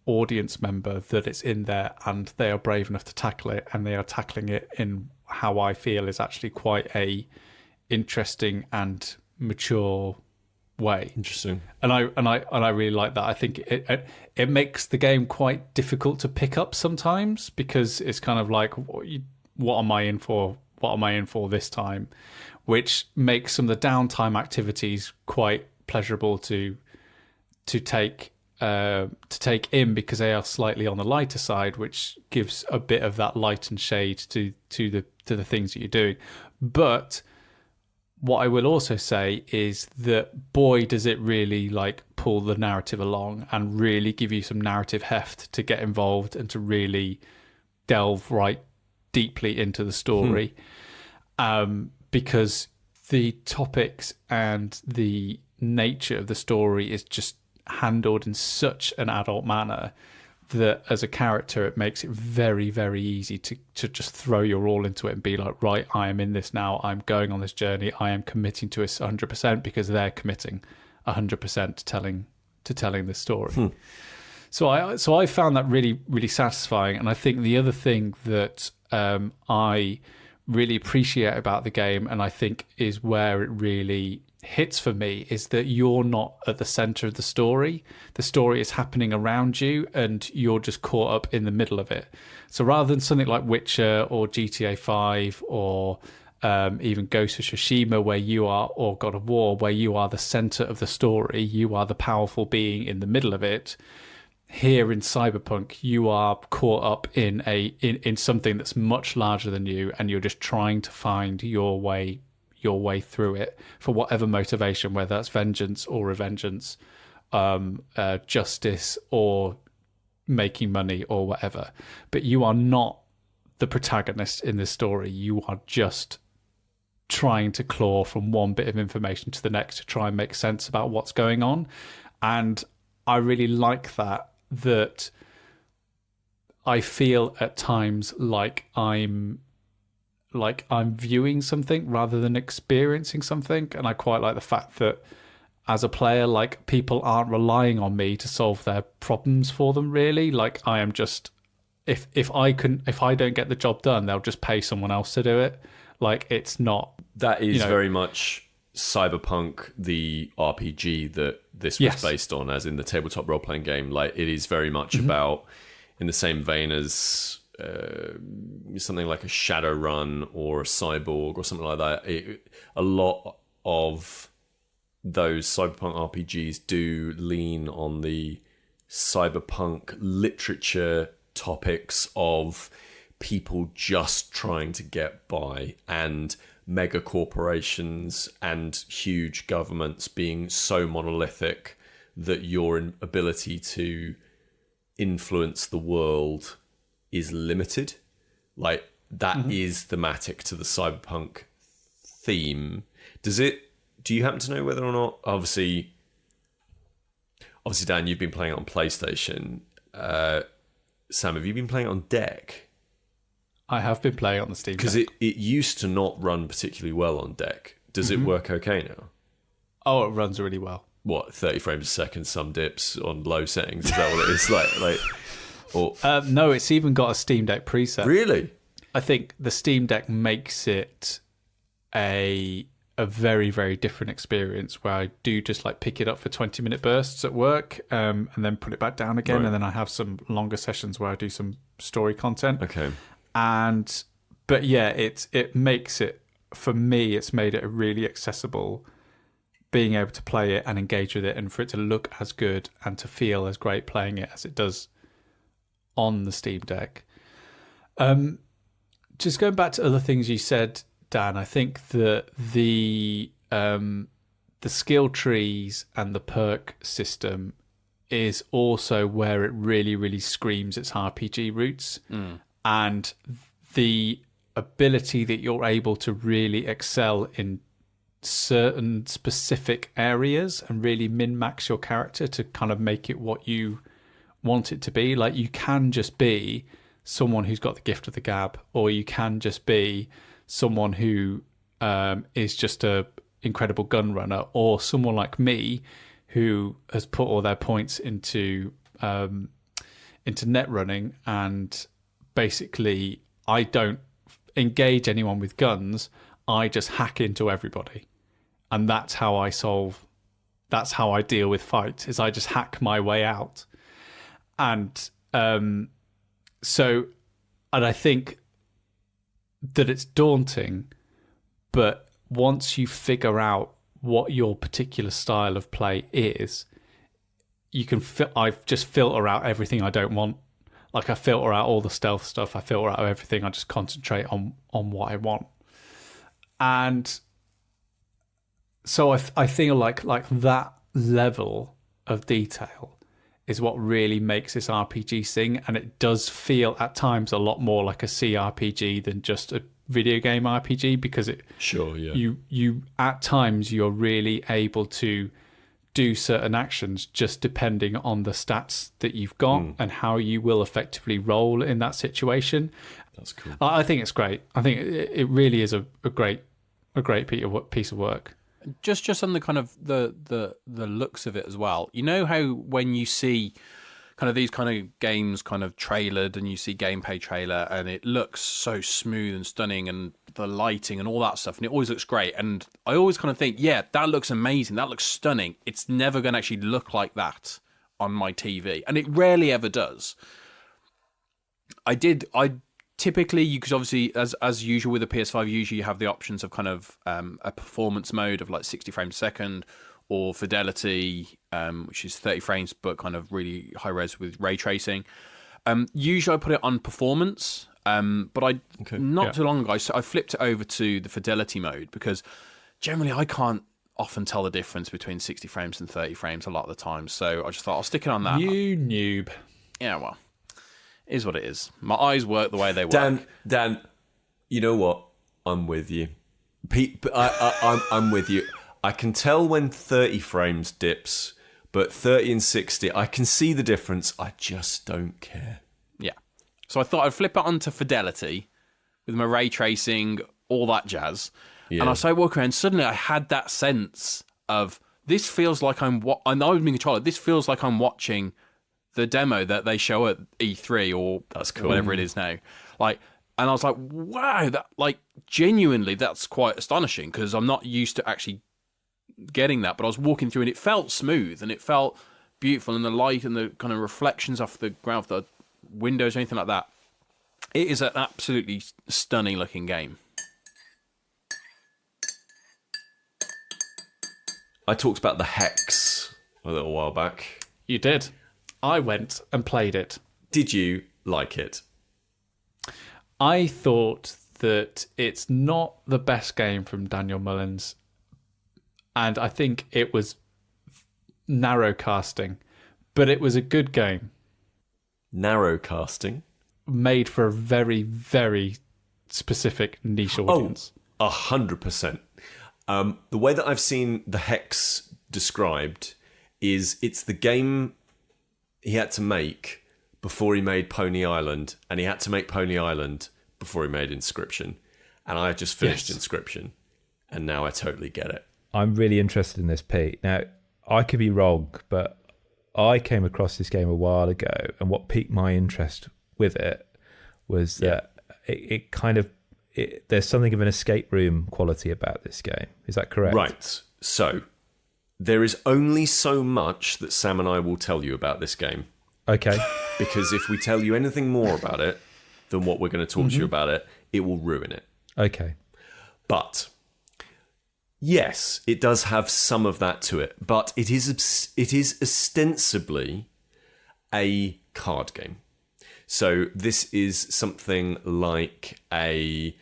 Speaker 2: audience member, that it's in there and they are brave enough to tackle it, and they are tackling it in how I feel is actually quite a interesting and mature way.
Speaker 3: Interesting.
Speaker 2: And I really like that. I think it makes the game quite difficult to pick up sometimes, because it's kind of like, what am I in for? What am I in for this time? Which makes some of the downtime activities quite pleasurable to take in, because they are slightly on the lighter side, which gives a bit of that light and shade to the things that you're doing. But what I will also say is that, boy, does it really like pull the narrative along and really give you some narrative heft to get involved and to really delve right deeply into the story. Because the topics and the nature of the story is just handled in such an adult manner that as a character it makes it very, very easy to just throw your all into it and be like, right, I am in this now, I'm going on this journey, I am committing to it 100%, because they're committing 100% to telling this story. So I found that really, really satisfying. And I think the other thing that I really appreciate about the game, and I think is where it really hits for me, is that you're not at the center of the story. The story is happening around you and you're just caught up in the middle of it. So rather than something like Witcher or GTA 5 or even Ghost of Tsushima, where you are, or God of War, where you are the center of the story, you are the powerful being in the middle of it. Here in Cyberpunk, you are caught up in something that's much larger than you, and you're just trying to find your way through it for whatever motivation, whether that's vengeance or revengeance, justice or making money or whatever. But you are not the protagonist in this story. You are just trying to claw from one bit of information to the next to try and make sense about what's going on. And I really like that I feel at times like I'm viewing something rather than experiencing something. And I quite like the fact that as a player, like, people aren't relying on me to solve their problems for them, really. Like, I am just, if I don't get the job done, they'll just pay someone else to do it. Like, it's not,
Speaker 3: that is very much Cyberpunk, the RPG that this was based on, as in the tabletop role-playing game. Like, it is very much about, in the same vein as something like a Shadowrun or a Cyborg or something like that. A lot of those Cyberpunk RPGs do lean on the cyberpunk literature topics of people just trying to get by, and mega corporations and huge governments being so monolithic that your ability to influence the world is limited. Like, that is thematic to the cyberpunk theme. Do you happen to know whether or not, obviously Dan, you've been playing it on PlayStation. Sam, have you been playing it on deck?
Speaker 2: I have been playing on the Steam Deck.
Speaker 3: Because it used to not run particularly well on deck. Does it work okay now?
Speaker 2: Oh, it runs really well.
Speaker 3: What, 30 frames a second, some dips on low settings? Is that what it is? Or
Speaker 2: no, it's even got a Steam Deck preset.
Speaker 3: Really?
Speaker 2: I think the Steam Deck makes it a very, very different experience where I do just like pick it up for 20-minute bursts at work, and then put it back down again. Right. And then I have some longer sessions where I do some story content.
Speaker 3: Okay.
Speaker 2: But yeah, it makes it, for me, it's made it really accessible, being able to play it and engage with it, and for it to look as good and to feel as great playing it as it does on the Steam Deck. Just going back to other things you said, Dan, I think that the skill trees and the perk system is also where it really, really screams its RPG roots. And the ability that you're able to really excel in certain specific areas and really min-max your character to kind of make it what you want it to be. Like, you can just be someone who's got the gift of the gab, or you can just be someone who is just a incredible gun runner, or someone like me who has put all their points into net running, and basically I don't engage anyone with guns, I just hack into everybody, and that's how I deal with fights, is I just hack my way out. And I think that it's daunting, but once you figure out what your particular style of play is, you can I just filter out everything I don't want. Like, I filter out all the stealth stuff, I filter out everything, I just concentrate on what I want. And so I feel like that level of detail is what really makes this RPG sing, and it does feel at times a lot more like a CRPG than just a video game RPG, because you at times you're really able to do certain actions just depending on the stats that you've got and how you will effectively roll in that situation.
Speaker 3: That's cool.
Speaker 2: I think it's great. I think it really is a great piece of work.
Speaker 1: Just on the kind of the looks of it as well. You know how when you see kind of these kind of games kind of trailered, and you see gameplay trailer, and it looks so smooth and stunning, and the lighting and all that stuff, and it always looks great. And I always kind of think, yeah, that looks amazing, that looks stunning. It's never going to actually look like that on my TV, and it rarely ever does. I typically, because obviously, as usual with the PS5, usually you have the options of kind of a performance mode of like 60 frames a second, or fidelity, which is 30 frames, but kind of really high res with ray tracing. Usually I put it on performance, but too long ago, I flipped it over to the fidelity mode, because generally I can't often tell the difference between 60 frames and 30 frames a lot of the time. So I just thought I'll stick it on that.
Speaker 2: You noob.
Speaker 1: Yeah, well, it is what it is. My eyes work the way they work.
Speaker 3: Dan, you know what? I'm with you. Pete, I'm with you. I can tell when 30 frames dips, but 30 and 60, I can see the difference. I just don't care.
Speaker 1: Yeah. So I thought I'd flip it onto fidelity with my ray tracing, all that jazz. Yeah. And I started walking around. Suddenly I had that sense of, this feels like I know I'm being controller. This feels like I'm watching the demo that they show at E3 or
Speaker 3: that's cool.
Speaker 1: Whatever it is now. And I was like, wow, that genuinely, that's quite astonishing, because I'm not used to actually getting that. But I was walking through and it felt smooth and it felt beautiful, and the light and the kind of reflections off the ground, the windows, or anything like that. It is an absolutely stunning looking game.
Speaker 3: I talked about the Hex a little while back.
Speaker 2: You did. I went and played it.
Speaker 3: Did you like it?
Speaker 2: I thought that it's not the best game from Daniel Mullins, and I think it was narrow casting, but it was a good game.
Speaker 3: Narrow casting?
Speaker 2: Made for a very, very specific niche audience.
Speaker 3: 100%. The way that I've seen the Hex described is it's the game he had to make before he made Pony Island, and he had to make Pony Island before he made Inscryption. And I just finished Inscryption, and now I totally get it.
Speaker 4: I'm really interested in this, Pete. Now, I could be wrong, but I came across this game a while ago, and what piqued my interest with it was that it kind of there's something of an escape room quality about this game. Is that correct?
Speaker 3: Right. So there is only so much that Sam and I will tell you about this game.
Speaker 4: Okay.
Speaker 3: Because if we tell you anything more about it than what we're going to talk to you about it, it will ruin it.
Speaker 4: Okay.
Speaker 3: But yes, it does have some of that to it. But it is ostensibly a card game. So this is something like a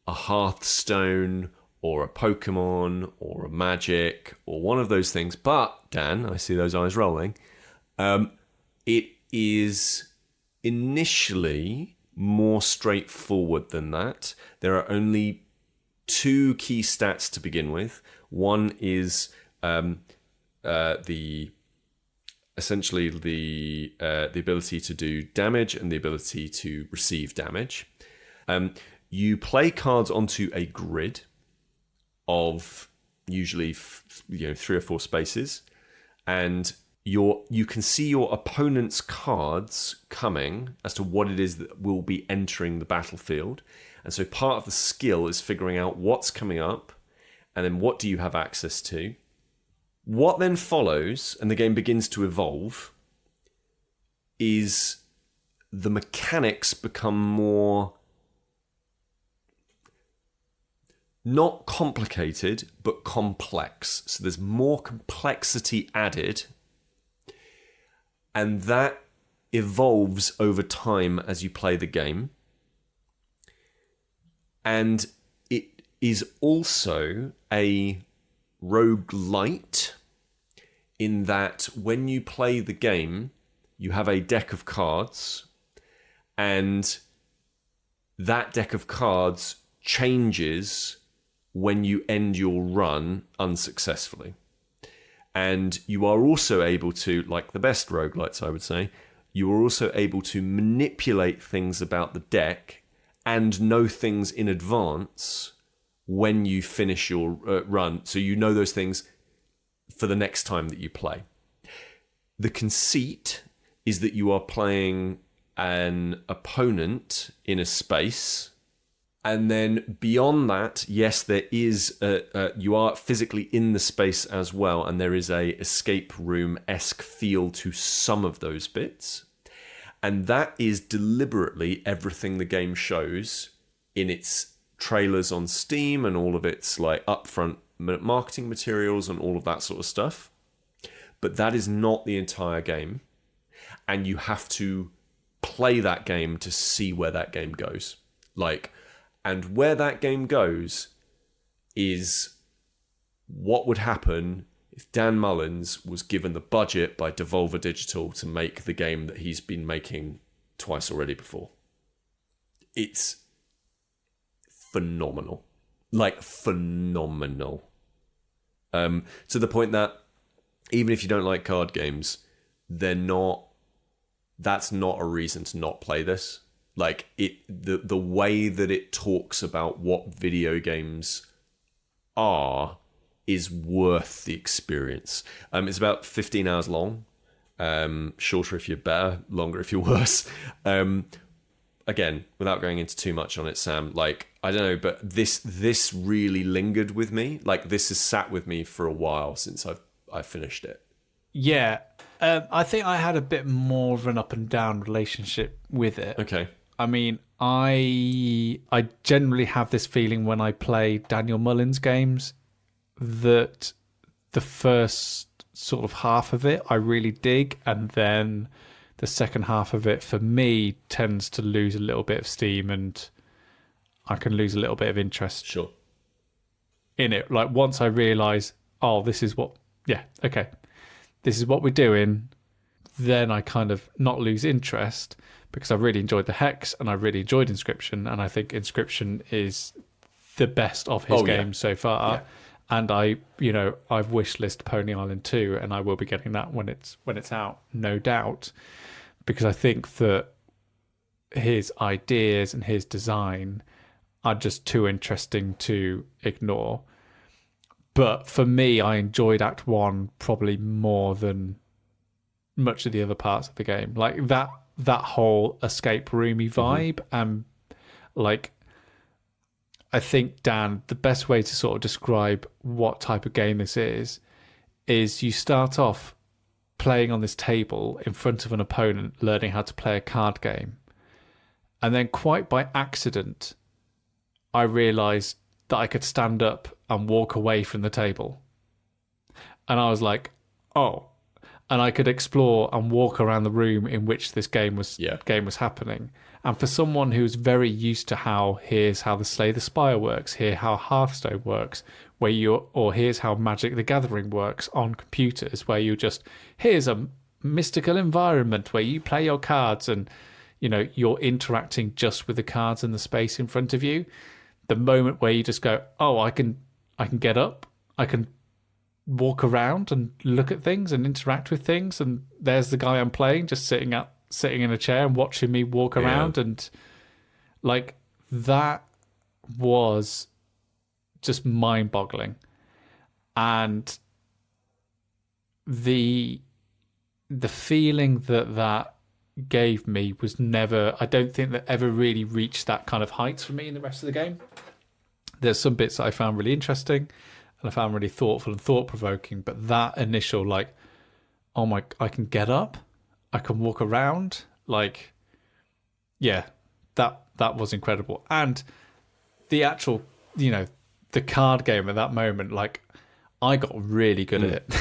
Speaker 3: Hearthstone or a Pokemon or a Magic or one of those things. But, Dan, I see those eyes rolling. It is initially more straightforward than that. There are only 2 key stats to begin with. One is essentially the ability to do damage and the ability to receive damage. You play cards onto a grid of usually 3 or 4 spaces, and you can see your opponent's cards coming as to what it is that will be entering the battlefield. And so part of the skill is figuring out what's coming up, and then what do you have access to. What then follows, and the game begins to evolve, is the mechanics become more not complicated, but complex. So there's more complexity added, and that evolves over time as you play the game. And it is also a roguelite in that when you play the game, you have a deck of cards, and that deck of cards changes when you end your run unsuccessfully. And you are also able to, like the best roguelites, I would say, you are also able to manipulate things about the deck and know things in advance when you finish your run. So you know those things for the next time that you play. The conceit is that you are playing an opponent in a space. And then beyond that, yes, there is you are physically in the space as well, and there is a escape room-esque feel to some of those bits. And that is deliberately everything the game shows in its trailers on Steam and all of its like upfront marketing materials and all of that sort of stuff. But that is not the entire game, and you have to play that game to see where that game goes. And where that game goes is what would happen if Dan Mullins was given the budget by Devolver Digital to make the game that he's been making twice already before. It's phenomenal. Phenomenal. To the point that even if you don't like card games, that's not a reason to not play this. The way that it talks about what video games are is worth the experience. It's about 15 hours long. Shorter if you're better, longer if you're worse. Again, without going into too much on it, Sam, I don't know, but this really lingered with me. This has sat with me for a while since I finished it.
Speaker 2: Yeah. I think I had a bit more of an up and down relationship with it.
Speaker 3: Okay.
Speaker 2: I mean, I generally have this feeling when I play Daniel Mullins games that the first sort of half of it I really dig, and then the second half of it for me tends to lose a little bit of steam, and I can lose a little bit of interest in it. Once I realise, this is what we're doing, then I kind of not lose interest, because I really enjoyed the Hex and I really enjoyed Inscryption, and I think Inscryption is the best of his games so far. Yeah. And I've wishlisted Pony Island 2, and I will be getting that when it's out, no doubt, because I think that his ideas and his design are just too interesting to ignore. But for me, I enjoyed Act 1 probably more than much of the other parts of the game. That whole escape roomy vibe. Like, I think, Dan, the best way to sort of describe what type of game this is you start off playing on this table in front of an opponent, learning how to play a card game. And then quite by accident, I realised that I could stand up and walk away from the table. And I was like, oh. And I could explore and walk around the room in which this game was happening. And for someone who's very used to here's how the Slay the Spire works, here's how Hearthstone works, here's how Magic the Gathering works on computers, where here's a mystical environment where you play your cards and, you're interacting just with the cards in the space in front of you. The moment where you just go, oh, I can get up, I can walk around and look at things and interact with things, and there's the guy I'm playing just sitting in a chair and watching me walk around, and like that was just mind-boggling. And the feeling that gave me was never, I don't think that ever really reached that kind of heights for me in the rest of the game. There's some bits that I found really interesting and I found really thoughtful and thought-provoking, but that initial, like, oh my, I can get up, I can walk around, like, yeah, that was incredible. And the actual, the card game at that moment, like, I got really good at it.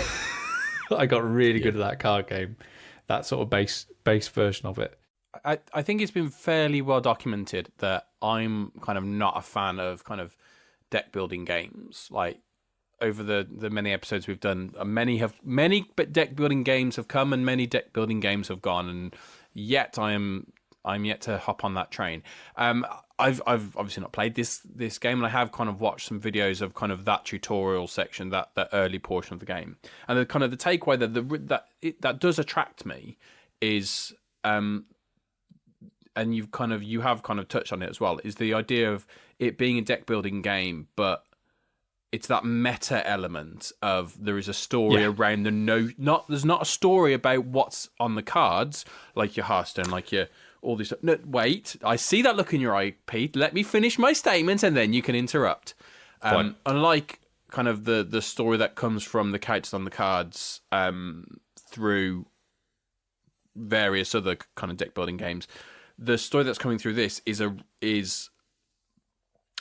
Speaker 2: I got really good at that card game, that sort of base version of it.
Speaker 1: I think it's been fairly well documented that I'm kind of not a fan of kind of deck building games. Like, over the many episodes we've done, many deck building games have come and many deck building games have gone, and yet I'm yet to hop on that train. I've obviously not played this game, and I have kind of watched some videos of kind of that tutorial section, that early portion of the game, and the kind of the takeaway that does attract me is, and you have kind of touched on it as well, is the idea of it being a deck building game, but it's that meta element of there is a story around there's not a story about what's on the cards, like your Hearthstone, like your all this. No, wait, I see that look in your eye, Pete. Let me finish my statement and then you can interrupt. Unlike kind of the story that comes from the characters on the cards through various other kind of deck building games, the story that's coming through this is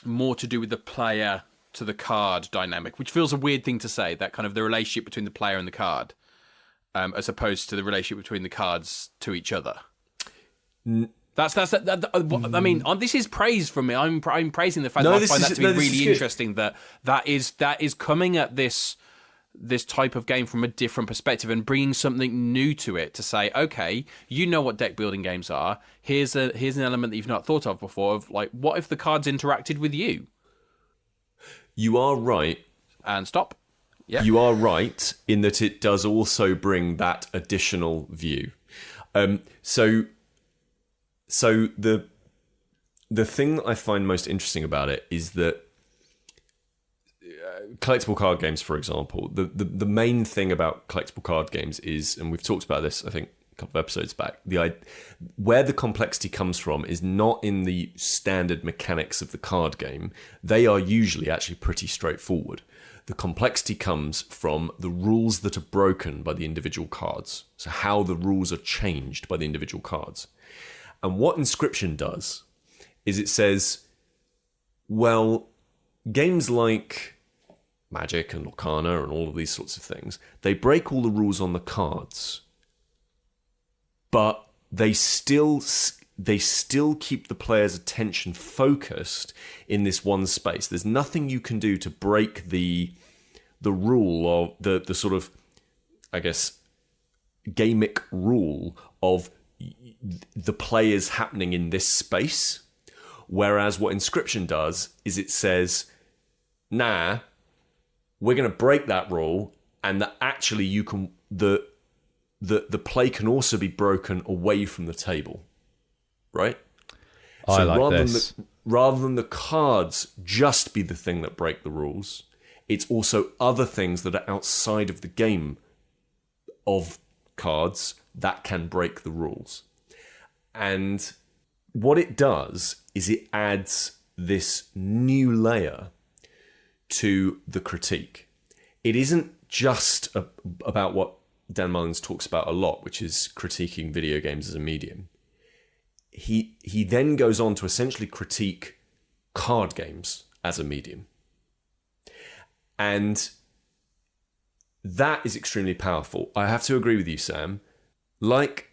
Speaker 1: more to do with the player to the card dynamic, which feels a weird thing to say, that kind of the relationship between the player and the card, as opposed to the relationship between the cards to each other. I mean, this is praise from me. I'm praising the fact that I find that to be really interesting, that is coming at this type of game from a different perspective and bringing something new to it, to say, okay, you know what deck building games are. Here's an element that you've not thought of before, of like, what if the cards interacted with you?
Speaker 3: You are right.
Speaker 1: And stop. Yeah.
Speaker 3: You are right in that it does also bring that additional view. So the thing that I find most interesting about it is that collectible card games, for example, the main thing about collectible card games is, and we've talked about this, I think, a couple of episodes back, where the complexity comes from is not in the standard mechanics of the card game. They are usually actually pretty straightforward. The complexity comes from the rules that are broken by the individual cards. So how the rules are changed by the individual cards. And what Inscryption does is it says, well, games like Magic and Lorcana and all of these sorts of things, they break all the rules on the cards, but they still keep the player's attention focused in this one space. There's nothing you can do to break the rule, or the sort of, I guess, gamic rule of the players happening in this space. Whereas what Inscryption does is it says, nah, we're going to break that rule, and that actually you can the play can also be broken away from the table, right?
Speaker 4: I like this.
Speaker 3: Rather than the cards just be the thing that break the rules, it's also other things that are outside of the game of cards that can break the rules. And what it does is it adds this new layer to the critique. It isn't just about what Dan Mullins talks about a lot, which is critiquing video games as a medium. He then goes on to essentially critique card games as a medium. And that is extremely powerful. I have to agree with you, Sam. Like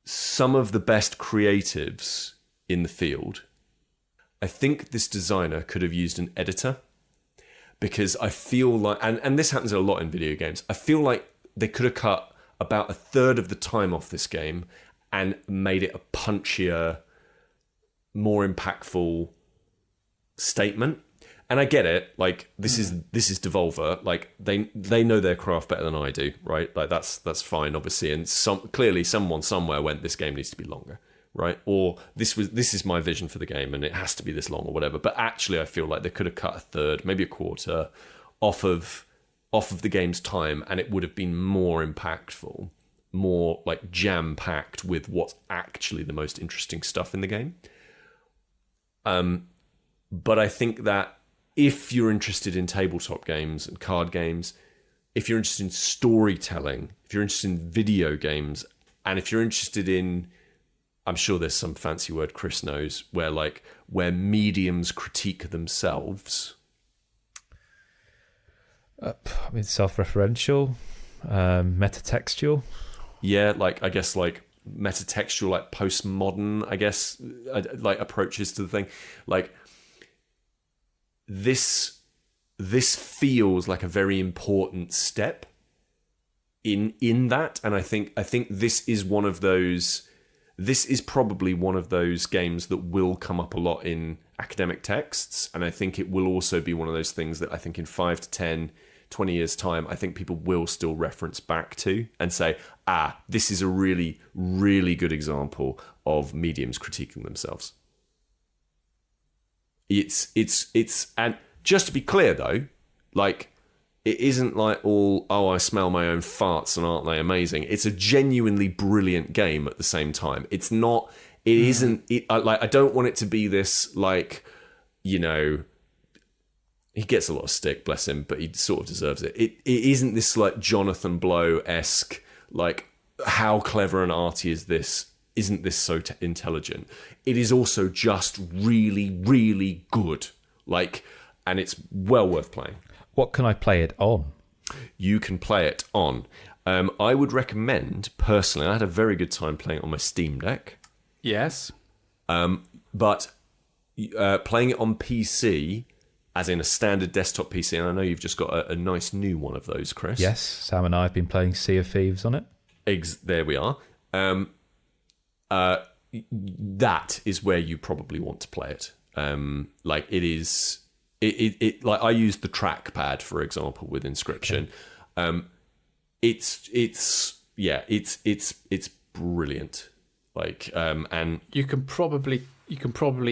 Speaker 3: some of the best creatives in the field, I think this designer could have used an editor, because I feel like, and this happens a lot in video games, I feel like they could have cut about a third of the time off this game and made it a punchier, more impactful statement. And I get it, like this is Devolver, like they know their craft better than I do, right? Like that's fine, obviously, and clearly someone somewhere went, this game needs to be longer, right? Or this is my vision for the game and it has to be this long or whatever. But actually, I feel like they could have cut a third, maybe a quarter, off of the game's time, and it would have been more impactful, more like jam-packed with what's actually the most interesting stuff in the game. But I think that if you're interested in tabletop games and card games, if you're interested in storytelling, if you're interested in video games, and if you're interested in, I'm sure there's some fancy word Kris knows, where mediums critique themselves.
Speaker 4: I mean, self-referential, metatextual.
Speaker 3: Yeah, I guess metatextual, postmodern, I guess, approaches to the thing. This feels like a very important step in that, and I think this is one of those. This is probably one of those games that will come up a lot in academic texts, and I think it will also be one of those things that I think in 5 to 10, 20 years' time, I think people will still reference back to and say, this is a really, really good example of mediums critiquing themselves. It's and just to be clear though, it isn't like all, I smell my own farts and aren't they amazing? It's a genuinely brilliant game at the same time. It's not, it isn't, I don't want it to be this, he gets a lot of stick, bless him, but he sort of deserves it. It isn't this Jonathan Blow-esque, how clever and arty is this? Isn't this so intelligent? It is also just really, really good. And it's well worth playing.
Speaker 4: What can I play it on?
Speaker 3: You can play it on. I would recommend, personally, I had a very good time playing it on my Steam Deck.
Speaker 1: Yes.
Speaker 3: But playing it on PC, as in a standard desktop PC, and I know you've just got a nice new one of those, Kris.
Speaker 4: Yes, Sam and I have been playing Sea of Thieves on it.
Speaker 3: There we are. That is where you probably want to play it. It is. I use the trackpad, for example, with Inscryption. Okay. It's brilliant. And
Speaker 2: you can probably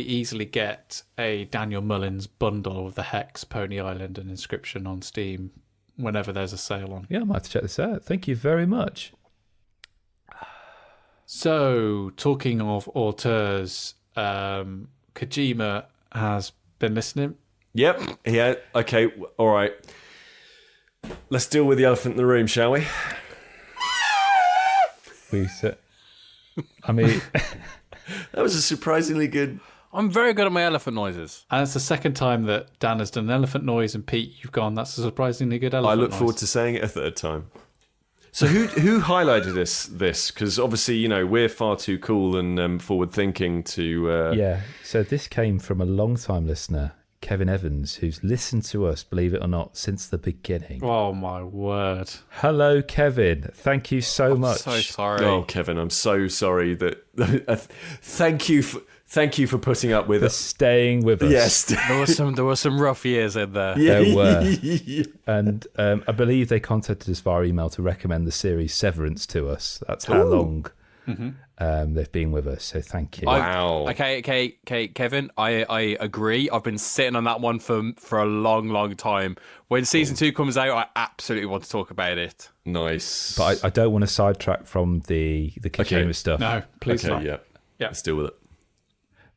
Speaker 2: easily get a Daniel Mullins bundle of the Hex, Pony Island, and Inscryption on Steam whenever there's a sale on.
Speaker 4: Yeah, I might have to check this out. Thank you very much.
Speaker 2: So, talking of auteurs, Kojima has been listening.
Speaker 3: Yep. Yeah. Okay. All right. Let's deal with the elephant in the room, shall we?
Speaker 4: I mean,
Speaker 3: that was a surprisingly good.
Speaker 1: I'm very good at my elephant noises.
Speaker 2: And it's the second time that Dan has done an elephant noise, and Pete, you've gone, that's a surprisingly good elephant noise.
Speaker 3: I look forward to saying it a third time. So who highlighted this? Because obviously, we're far too cool and forward thinking to.
Speaker 4: Yeah. So this came from a long-time listener, Kevin Evans, who's listened to us, believe it or not, since the beginning.
Speaker 2: Oh my word!
Speaker 4: Hello, Kevin. Thank you so much.
Speaker 1: So sorry.
Speaker 3: Oh, Kevin, I'm so sorry that. Thank you for putting up with us,
Speaker 4: staying with us.
Speaker 3: Yes,
Speaker 1: there were some rough years in there.
Speaker 3: Yeah.
Speaker 4: There were, and I believe they contacted us via email to recommend the series Severance to us. That's how long they've been with us. So thank you.
Speaker 3: Wow.
Speaker 1: Okay, Kevin. I agree. I've been sitting on that one for a long, long time. When season 2 comes out, I absolutely want to talk about it.
Speaker 3: Nice.
Speaker 4: But I don't want to sidetrack from the Kojima stuff.
Speaker 2: No, please not.
Speaker 3: Yeah. Let's deal with it.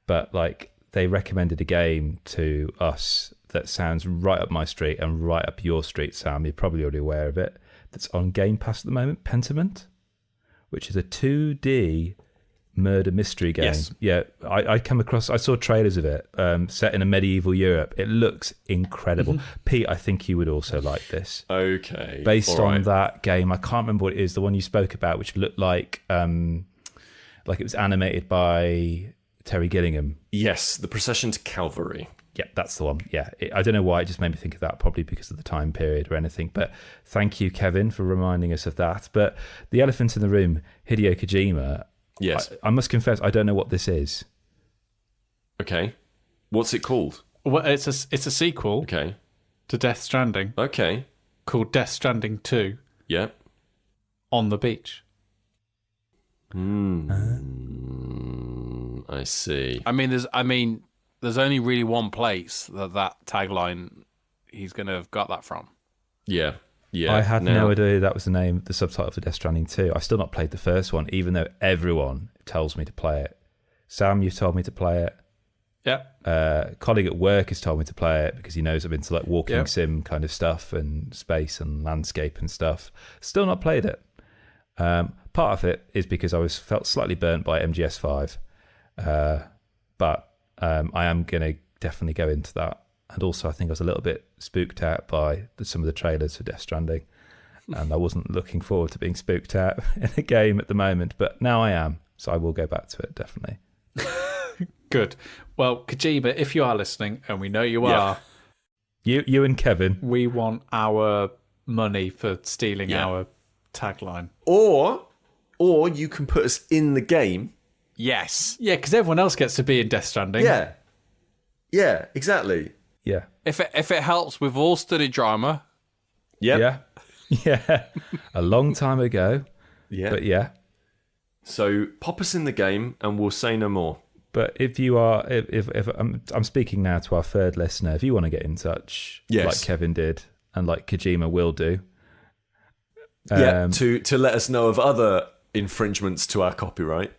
Speaker 4: but like they recommended a game to us that sounds right up my street and right up your street, Sam. You're probably already aware of it. That's on Game Pass at the moment, Pentiment, which is a 2D murder mystery game.
Speaker 1: Yes.
Speaker 4: Yeah, I saw trailers of it, set in a medieval Europe. It looks incredible. Pete, I think you would also like this.
Speaker 3: Okay.
Speaker 4: Based on that game, I can't remember what it is, the one you spoke about, which looked like it was animated by Terry Gilliam.
Speaker 3: Yes, The Procession to Calvary.
Speaker 4: Yeah, that's the one. Yeah, I don't know why, it just made me think of that, probably because of the time period or anything. But thank you, Kevin, for reminding us of that. But the elephant in the room, Hideo Kojima.
Speaker 3: Yes.
Speaker 4: I must confess, I don't know what this is.
Speaker 3: Okay. What's it called?
Speaker 1: Well, it's a sequel
Speaker 3: Okay.
Speaker 1: to Death Stranding
Speaker 3: Okay.
Speaker 1: called Death Stranding 2
Speaker 3: Yep.
Speaker 1: on the beach.
Speaker 3: I see.
Speaker 1: I mean, there's only really one place that tagline he's going to have got that from.
Speaker 3: Yeah. Yeah.
Speaker 4: I had no idea that was the subtitle for Death Stranding 2. I've still not played the first one, even though everyone tells me to play it. Sam, you've told me to play it.
Speaker 1: Yeah.
Speaker 4: A colleague at work has told me to play it because he knows I'm into like walking sim kind of stuff and space and landscape and stuff. Still not played it. Part of it is because I felt slightly burnt by MGS5, but I am going to definitely go into that. And also, I think I was a little bit spooked out by some of the trailers for Death Stranding, and I wasn't looking forward to being spooked out in a game at the moment. But now I am, so I will go back to it definitely.
Speaker 1: Good. Well, Kojima, if you are listening, and we know you are,
Speaker 4: you and Kevin,
Speaker 1: we want our money for stealing our tagline.
Speaker 3: Or you can put us in the game.
Speaker 1: Yes. Yeah, because everyone else gets to be in Death Stranding.
Speaker 3: Yeah. Yeah, exactly.
Speaker 4: yeah,
Speaker 1: If it helps, we've all studied drama.
Speaker 3: Yep.
Speaker 4: yeah, a long time ago,
Speaker 3: Yeah.
Speaker 4: but yeah.
Speaker 3: So pop us in the game and we'll say no more.
Speaker 4: But if you are, if I'm speaking now to our third listener, if you want to get in touch, like Kevin did and like Kojima will do,
Speaker 3: to let us know of other infringements to our copyright,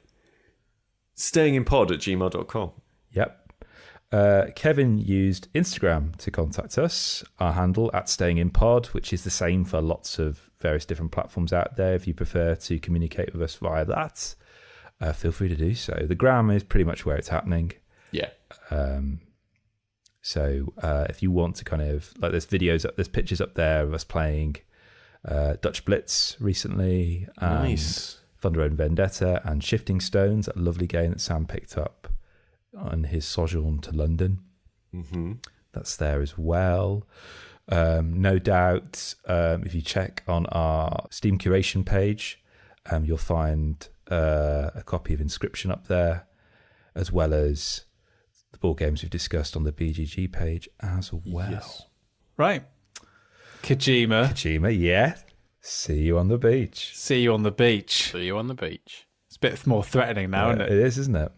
Speaker 3: stayinginpod@gmail.com.
Speaker 4: Yep. Kevin used Instagram to contact us. Our handle @stayinginpod, which is the same for lots of various different platforms out there. If you prefer to communicate with us via that, feel free to do so. The gram is pretty much where it's happening.
Speaker 3: Yeah.
Speaker 4: So if you want to kind of like, there's pictures up there of us playing Dutch Blitz recently,
Speaker 3: Nice.
Speaker 4: Thunder and Vendetta, and Shifting Stones, that lovely game that Sam picked up on his sojourn to London.
Speaker 3: Mm-hmm.
Speaker 4: That's there as well. No doubt, if you check on our Steam curation page, you'll find a copy of Inscryption up there, as well as the board games we've discussed on the BGG page as well.
Speaker 3: Yes.
Speaker 1: Right. Kojima,
Speaker 4: yeah. See you on the beach.
Speaker 1: see you on the beach. See you on the beach. It's a bit more threatening now, isn't it?
Speaker 4: It is, isn't it?